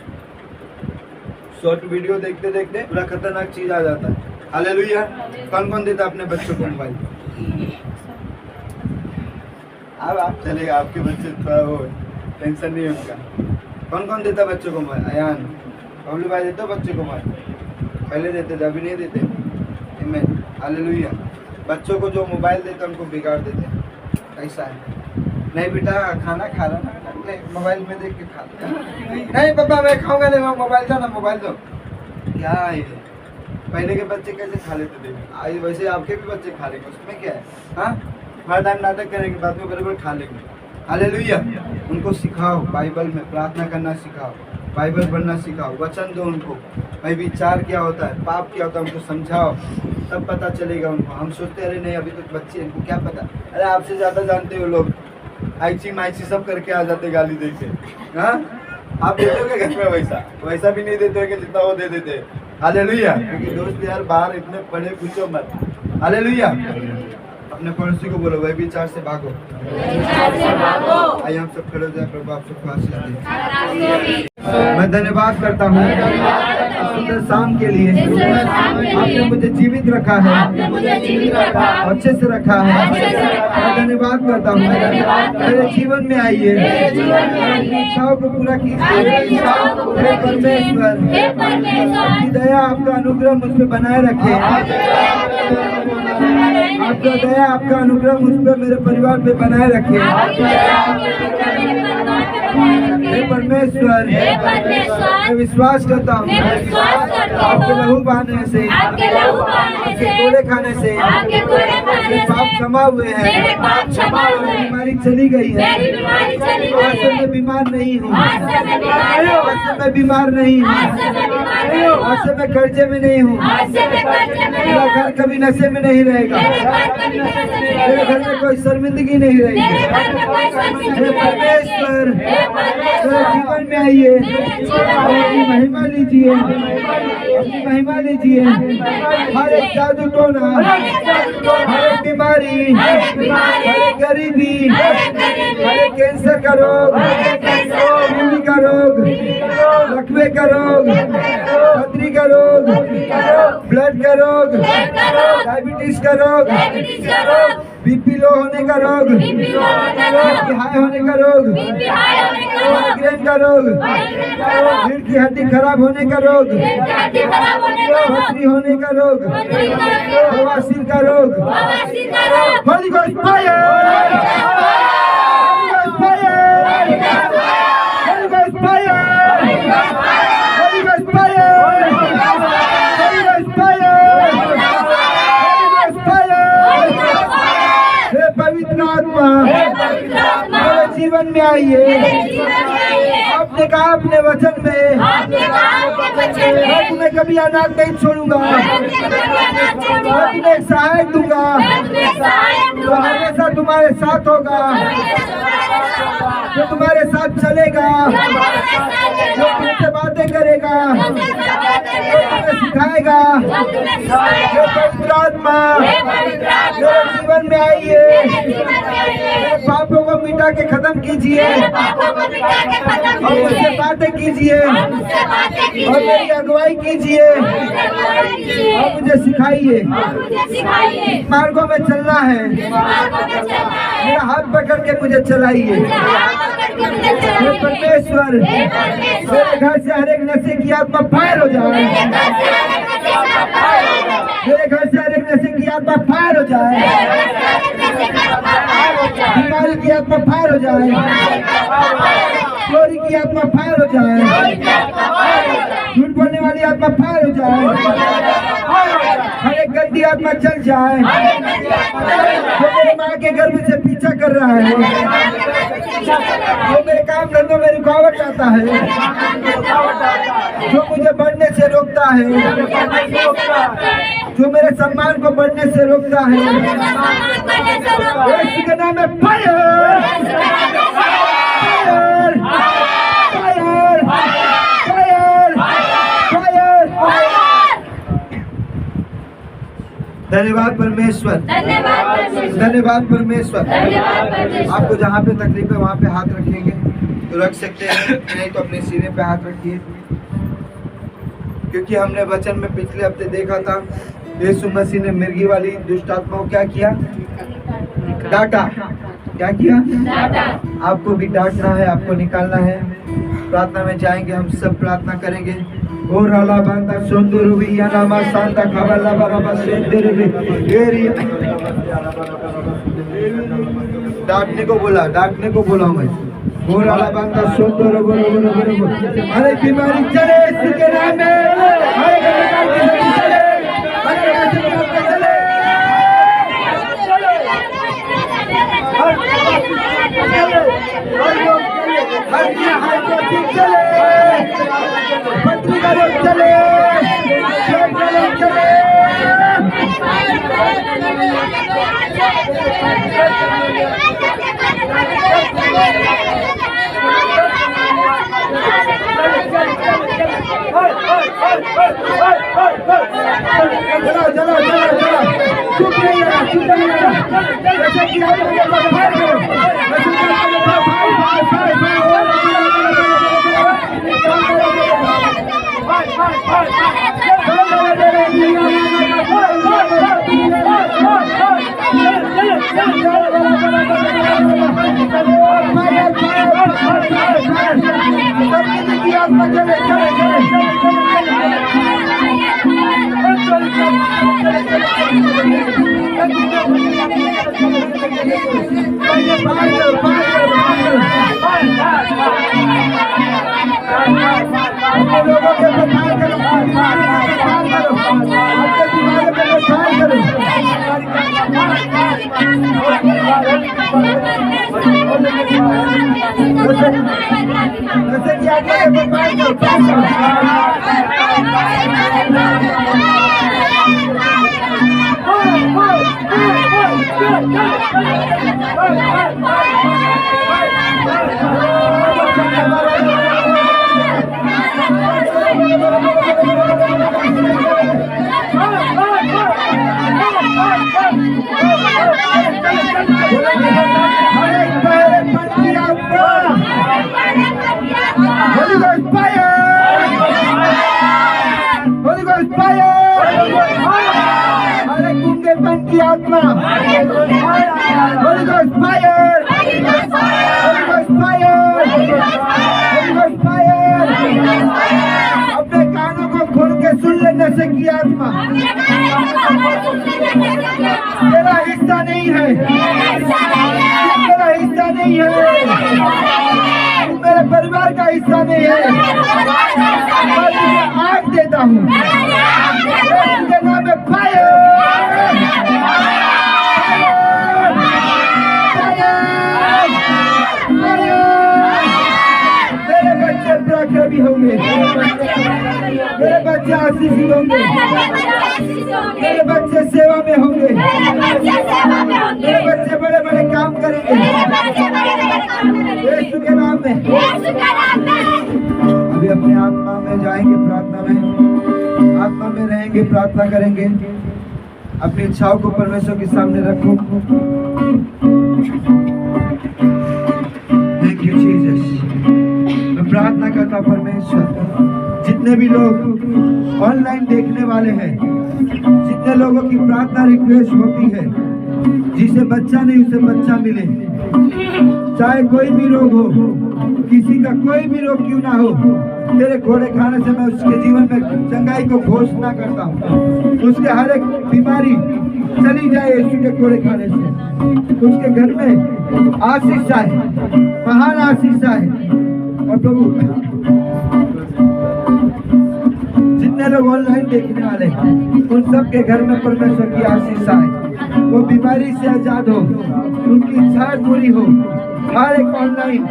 शॉर्ट वीडियो देखते देखते पूरा खतरनाक चीज आ जाता है। हालेलुया। कौन कौन देता अपने बच्चों को मोबाइल? अब आप चलेगा, आपके बच्चे थोड़ा वो टेंशन नहीं है उनका। कौन कौन देता बच्चों को मोबाइल? अयान, बबलू भाई देते बच्चों को मोबाइल? पहले देते थे, अभी नहीं देते। आमीन। हालेलुया। बच्चों को जो मोबाइल देते उनको बिगाड़ देते। ऐसा है। नहीं बेटा खाना खा रहा ना, मोबाइल में देख के खा। नहीं पापा मैं खाऊंगा नहीं, मोबाइल दो ना, मोबाइल दो। क्या है? पहले के बच्चे कैसे खा लेते थे, आज वैसे आपके भी बच्चे खा लेंगे, उसमें क्या है? हाँ, हर टाइम नाटक करेंगे, बाद में बराबर खा लेंगे। हालेलुया। उनको सिखाओ, बाइबल में प्रार्थना करना सिखाओ, बाइबल पढ़ना सिखाओ, वचन दो उनको। भाई विचार क्या होता है, पाप क्या होता है, उनको समझाओ, तब पता चलेगा उनको। हम सोचते अरे नहीं अभी तो बच्चे, इनको क्या पता। अरे आपसे ज़्यादा जानते हो लोग, आईची माइची सब करके आ जाते गाली दे के। हाँ, आप देते हो घर में वैसा भी नहीं देते हो कि जितना वो दे देते। हालेलुया। क्योंकि दोस्त यार बाहर इतने पढ़े पूछो मत। हालेलुया। अपने पड़ोसी को बोलो वही विचार से भागो। आइए हम सब खड़े हो जाए, प्रभु आप सबको आशीष दे। मैं धन्यवाद करता हूँ सुंदर शाम के लिए। आपने मुझे जीवित रखा है, अच्छे से रखा है। मैं धन्यवाद करता हूँ। मेरे जीवन में आइए, इच्छाओं को पूरा कीजिए। हे परमेश्वर, आपकी दया आपका अनुग्रह मुझ पे बनाए रखे। आपका दया आपका अनुग्रह मुझ पे मेरे परिवार पे बनाए रखे। हे परमेश्वर, मैं विश्वास करता हूँ आपके लहू बहाने से, आपके कोड़े खाने से मेरे पाप क्षमा हुए हैं, मेरी बीमारी चली गई है। आज से मैं बीमार नहीं हूँ, आज से मैं बीमार नहीं हूँ, आज से मैं कर्जे में नहीं हूँ। मेरा घर कभी नशे में नहीं रहेगा, मेरे घर में कोई शर्मिंदगी नहीं रहेगी। हे परमेश्वर, मेरे जीवन में आइए, अपनी महिमा लीजिए, अपनी महिमा लीजिए। हर एक जादू टोना, हर एक बीमारी, हर एक गरीबी, हर एक कैंसर का रोग, टीबी का रोग, लकवे का रोग, पथरी का रोग, ब्लड का रोग, डायबिटीज का रोग, बीपी लो होने का रोग, बीपी हाई होने का रोग, माइग्रेन का रोग, रीढ़ की हड्डी खराब होने का रोग, पथरी होने का रोग, बवासीर का रोग, holy ghost fire, holy ghost fire, holy ghost fire, holy ghost fire, holy ghost fire. हे पवित्र आत्मा, मेरे जीवन में आइए। आपने कहा अपने वचन में, मैं तुम्हें कभी अनाथ नहीं छोड़ूंगा, मैं तुम्हें एक सहायक दूंगा जो हमेशा तुम्हारे साथ होगा, जो तुम्हारे साथ चलेगा, जो तुमसे बातें करेगा, जो तुम्हें सिखाएगा। हे पवित्र आत्मा, मेरे जीवन में आइए, मेरे पापों को मिटा के खत्म कीजिए और मुझसे बातें कीजिए और मेरी अगुवाई कीजिए और मुझे सिखाइए। मार्गों में चलना है, मेरा हाथ पकड़ के मुझे चलाइए। हे परमेश्वर, मेरे घर से हर एक नशे की आत्मा फायर हो जाए, मेरे घर से हर एक नशे की आत्मा फायर हो जाए, बीमारी की आत्मा फायर हो जाए, चोरी की आत्मा फायर हो जाए, झूठ बोलने वाली आत्मा फायर हो जाए, हर एक गंदी आत्मा चल जाए जो मेरी माँ के गर्भ से पीछा कर रहा है, जो मेरे काम धंधों में रुकावट आता है, जो मुझे बढ़ने से रोकता है, जो मेरे सम्मान को बढ़ने से रोकता है। इसके नाम है fire, fire, fire, fire, fire. धन्यवाद परमेश्वर, धन्यवाद परमेश्वर। आपको जहाँ पे तकलीफ है वहाँ पे हाथ रखेंगे तो रख सकते हैं, नहीं तो अपने सीने पे हाथ रखिए। क्योंकि हमने वचन में पिछले हफ्ते देखा था यीशु मसीह ने मिर्गी वाली दुष्ट आत्मा को क्या किया? डांटा। क्या किया? डांटा। आपको भी डांटना है, आपको निकालना है। प्रार्थना में जाएंगे, हम सब प्रार्थना करेंगे। ओ राला बांता सोंदुरुबी यानामा सांता खबला बराबा सेंदुरुबी एरी। डांटने को बोला, डांटने को बोला मैं। ओ राला बांता सोंदुरुबी। अरे बीमारी चले इसके नाम में, अरे बीमारी चले, अरे बीमारी चले। चले लोगों के प्रचार करो, अपने बीमारियों के प्रचार करो। जैसे कि आगे प्रचार करो। आत्मा Holy Ghost fire, Holy Ghost fire, Holy Ghost fire, अपने कानों को खोल के सुन लेने से की आत्मा तेरा हिस्सा नहीं है, तेरा हिस्सा नहीं है, मेरे परिवार का हिस्सा नहीं है। मैं तुझे आग देता हूँ, उसके नाम में फायर, मेरे बच्चे पराक्रमी होंगे, मेरे बच्चे आशीषित होंगे, मेरे बच्चे सेवा में होंगे, मेरे बच्चे बड़े बड़े काम करेंगे यीशु के नाम में। अभी अपने आत्मा में जाएंगे, प्रार्थना में, आत्मा में रहेंगे, प्रार्थना करेंगे। अपनी इच्छाओं को परमेश्वर के सामने रखो। Thank you Jesus. मैं प्रार्थना करता हूं परमेश्वर, जितने भी लोग ऑनलाइन देखने वाले हैं, जितने लोगों की प्रार्थना रिक्वेस्ट होती है, जिसे बच्चा नहीं उसे बच्चा मिले, चाहे कोई भी रोग हो, किसी का कोई भी रोग क्यों ना हो, तेरे घोड़े खाने से मैं उसके जीवन में चंगाई को घोषणा करता हूँ। उसके हर एक बीमारी चली जाए यीशु के घोड़े खाने से। उसके घर में आशीष आए, महान आशीष आए। और प्रभु जितने लोग ऑनलाइन देखने वाले उन सब के घर में परमेश्वर की आशीष आए, वो बीमारी से आजाद हो, उनकी इच्छाएं पूरी हो। हर एक ऑनलाइन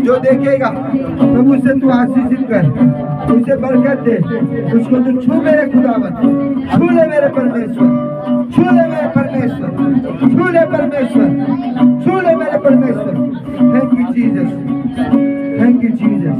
जो देखेगा प्रभु से तू आशीषित कर, उसे बरकत दे, उसको तू छू मेरे खुदावंत, छू ले मेरे परमेश्वर, छू ले मेरे परमेश्वर, छू ले परमेश्वर, छू ले मेरे परमेश्वर। Thank you Jesus, thank you Jesus.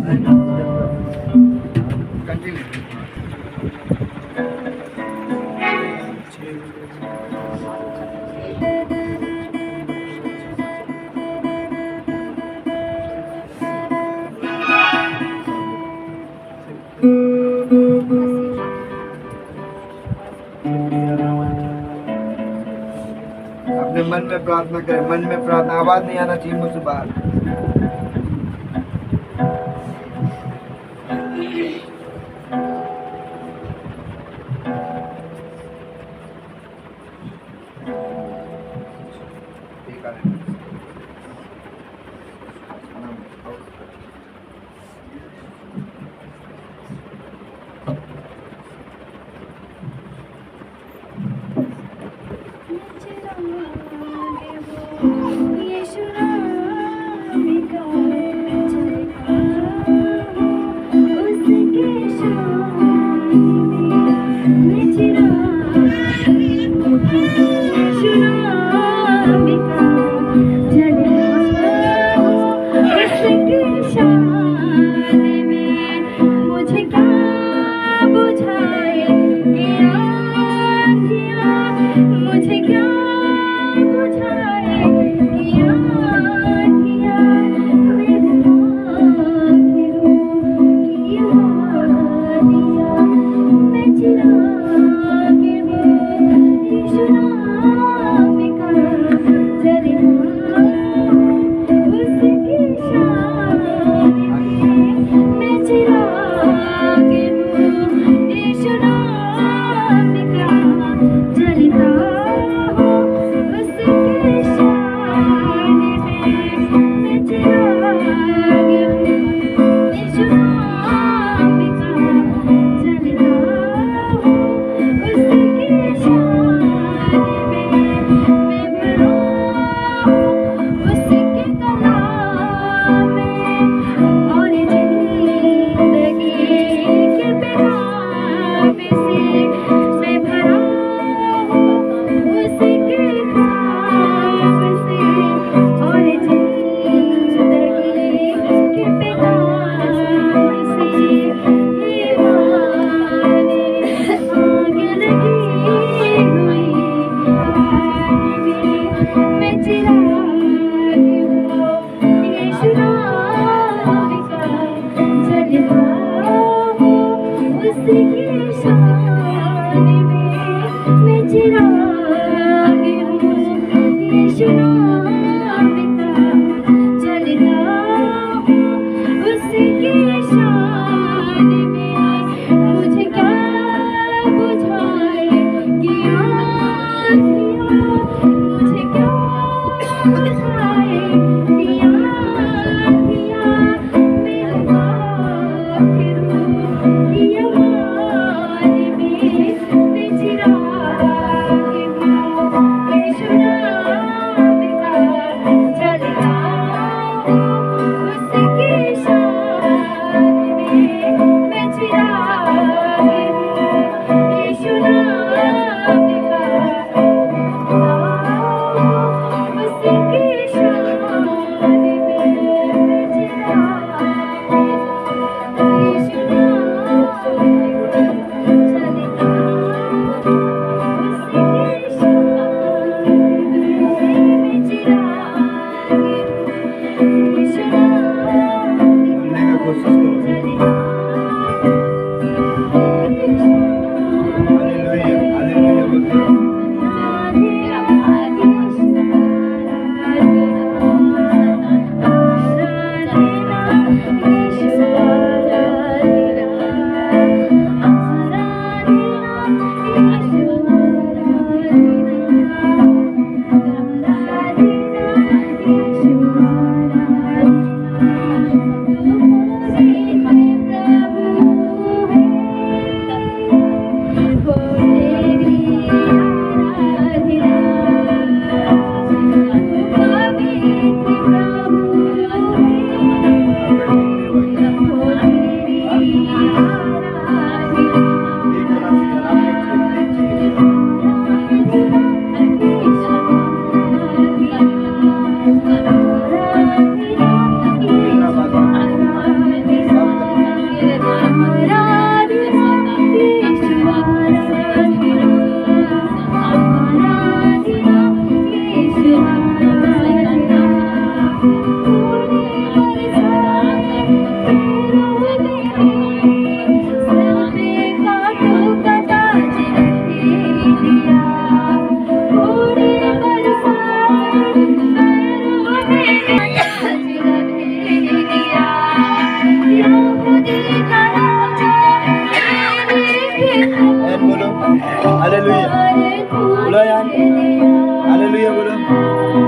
अपने मन में प्रार्थना करें, मन में प्रार्थना, आवाज नहीं आना चाहिए मुझसे बाहर।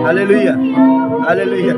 Hallelujah hallelujah.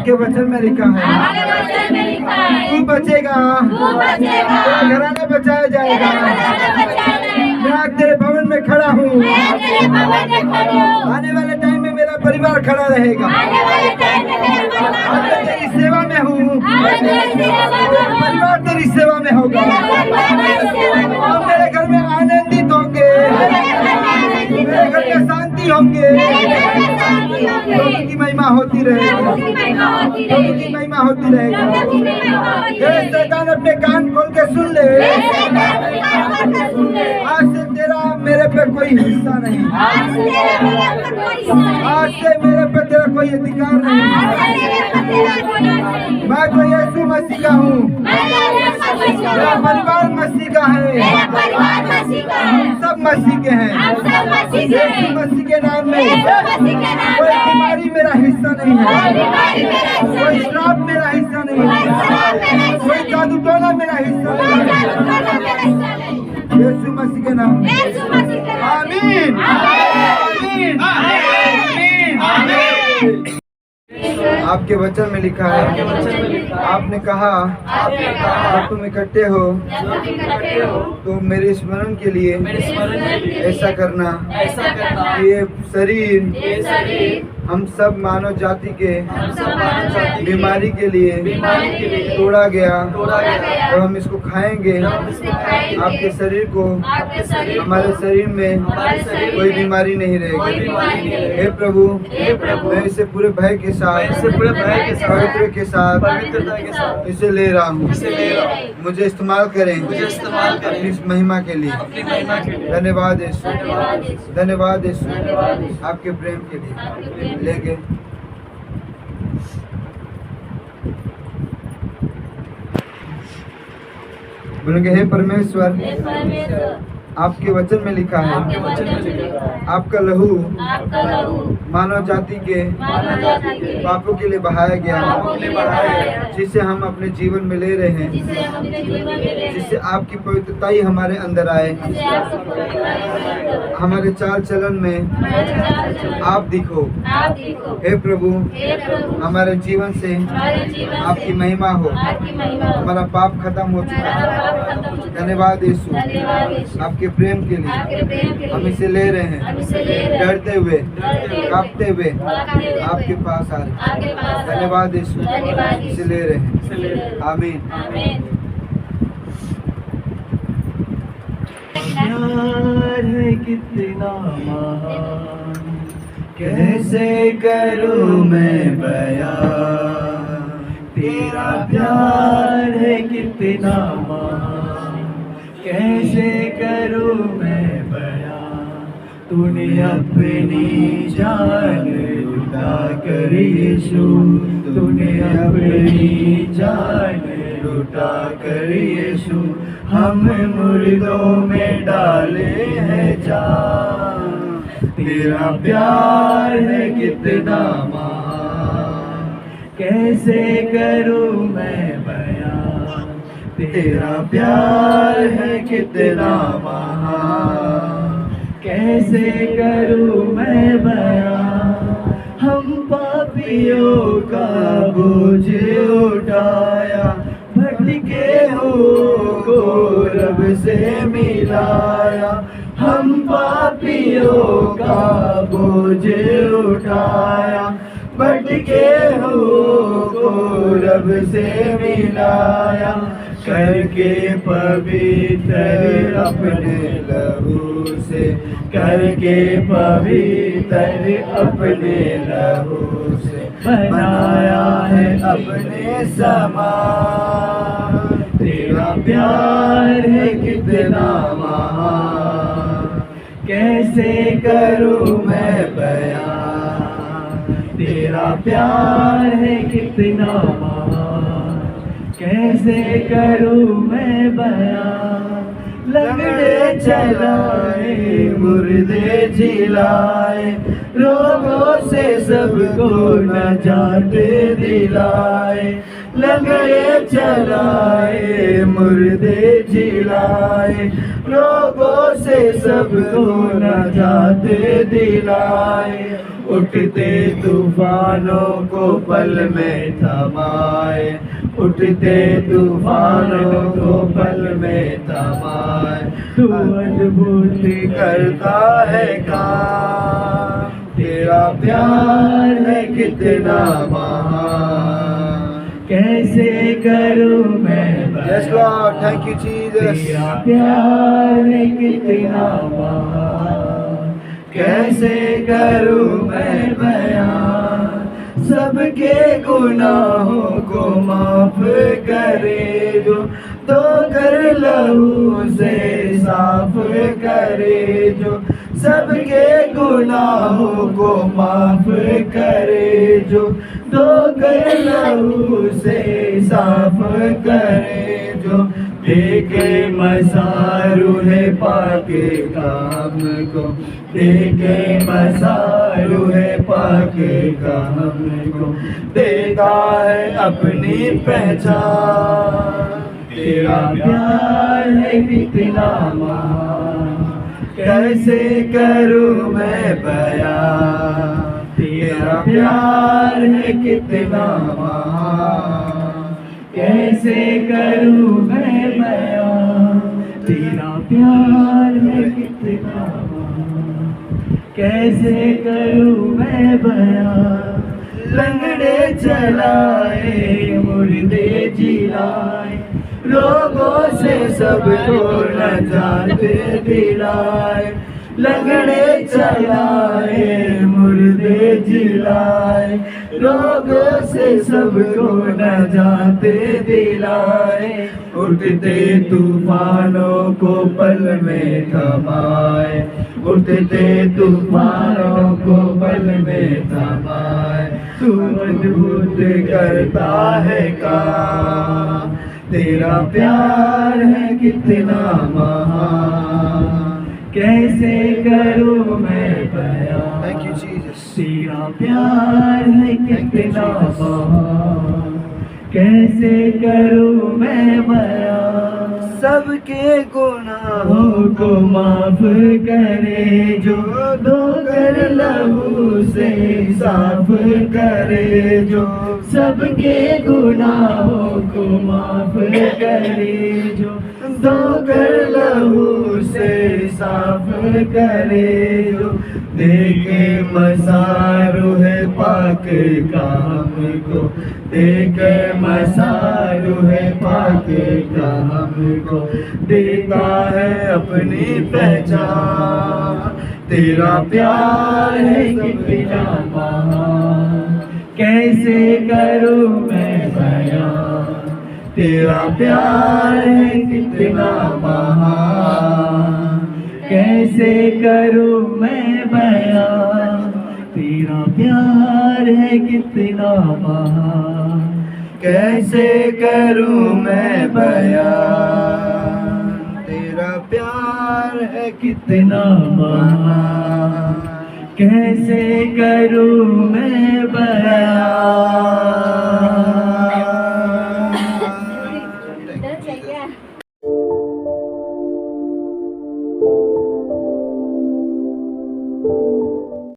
आपके वचन में लिखा है तू बचेगा, तेरा घराना बचाया जाएगा। मैं आज तेरे भवन में खड़ा हूँ, आने वाले टाइम में मेरा परिवार खड़ा रहेगा। आज मैं तेरी सेवा में हूँ, परिवार तेरी सेवा में होगा। हम मेरे घर में आनंदित होंगे, मेरे घर में शांति होंगे। प्रभु की महिमा होती रहेगी, प्रभु की महिमा होती रहेगी। हे शैतान अपने कान खोल के सुन ले, आज से तेरा मेरे पे कोई हिस्सा नहीं, आज से मेरे पे तेरा कोई अधिकार नहीं। मैं तो यीशु मसीह का हूँ, मेरा परिवार मसीह का है, हम सब मसीह के हैं। यीशु मसीह के नाम में कोई बीमारी मेरा हिस्सा नहीं है, कोई श्राप मेरा हिस्सा नहीं है, कोई जादू टोना मेरा हिस्सा नहीं है। यीशु मसीह के नाम में आमीन, आमीन, आमीन, आमीन। आपके वचन में लिखा है, आपने कहा जब तुम इकट्ठे हो तो मेरे स्मरण के लिए ऐसा करना कि ये शरीर हम सब मानव जाति के बीमारी के लिए तोड़ा गया। तो हम इसको खाएंगे, आपके शरीर को, हमारे शरीर में कोई बीमारी नहीं रहेगी। हे प्रभु, मैं इसे पूरे भय के साथ, पवित्र के साथ इसे ले रहा हूँ। मुझे इस्तेमाल करें अपनी इस महिमा के लिए। धन्यवाद यीशु, धन्यवाद यीशु, आपके प्रेम के लिए। लेके बोलेंगे, हे परमेश्वर, आपके वचन में लिखा है, आपका लहू मानव जाति के पापों के लिए बहाया गया, जिसे हम अपने जीवन में ले रहे हैं, जिससे आपकी पवित्रता ही हमारे अंदर आए, हमारे चाल चलन में आप दिखो। हे प्रभु, हमारे जीवन से आपकी महिमा हो, हमारा पाप खत्म हो चुका है। धन्यवाद यीशु, आपके प्रेम के लिए हम इसे ले रहे हैं, डरते हुए, कांपते हुए आपके पास आ रहे हैं। धन्यवाद यीशु, इसे ले रहे हैं। आमीन। प्यार है कितना महान, कैसे करूं मैं बयान, तेरा प्यार है कितना महान, कैसे करूं मैं बयान। तूने अपनी जान लुटा कर यीशु, तूने अपनी जान लुटा कर यीशु, हम मुर्दों में डाले हैं जान। तेरा प्यार है कितना महान, कैसे करूं मैं बयान, तेरा प्यार है कितना महान, कैसे करूं मैं बयान। हम पापियों का बोझ उठाया, भटके हो को रब से मिलाया। हम पापियों का बोझ उठाया, भटके हो को रब से मिलाया। करके पवित्र अपने लहू से, करके पवित्र अपने लहू से, बनाया है अपने समान। तेरा प्यार है कितना महान, कैसे करूं मैं बयान। तेरा प्यार है कितना महान, कैसे करूं मैं बयान। लंगड़े चलाए, मुर्दे जिलाए, रोगों से सबको नजात दिलाए। लंगड़े चलाए, मुर्दे जिलाए, रोगों से सबको नजात दिलाए। उठते तूफानों को पल में थमाए, उठते तूफानों को पल में थमाए। तू अद्भुत करता है काम, तेरा प्यार है कितना महान, कैसे करूं मैं Yes Lord, thank you Jesus. तेरा प्यार है कितना महान, कैसे करूं मैं बयान। सबके गुनाहों को माफ करे जो, तो कर लहू से साफ करे जो। सबके गुनाहों को माफ करे जो, तो कर लहू से साफ करे जो। देखे मसारू है पाके काम को, देखे मसारू है पाके काम को। देता है अपनी पहचान, तेरा प्यार है कितना महान, कैसे करूं मैं बयान। तेरा प्यार है कितना महान, कैसे करूं मैं बयान। तेरा प्यार है कितना महान, कैसे करूं मैं बयान। लंगड़े चलाए मुर्दे जिलाए, लोगों से सबको नजात दिलाए। लंगड़े चलाए मुर्दे जिलाए, लोगों से सबको नजात दिलाए। उठते तूफानों को पल में थमाए, उठते तूफानों को पल में थमाए। तू अद्भुत करता है काम, तेरा प्यार है कितना महान, कैसे करूं मैं बयान। Thank you Jesus. तेरा प्यार है कितना महान, कैसे करूं मैं बयान। सबके गुनाहों को माफ करे जो, दो कर लहू से साफ करे जो। सबके गुनाहों को माफ करे जो, दो कर लहू से साफ करे जो। देखे मसारू है पाक काम को, देखे मसारू है पाक काम को। देता है अपनी पहचान, तेरा प्यार है कितना महान, कैसे करूं मैं बयान। तेरा प्यार है कितना महान, कैसे करूं मैं बयान। तेरा प्यार है कितना महान, कैसे करूं मैं बयान। तेरा प्यार है कितना महान, कैसे करूं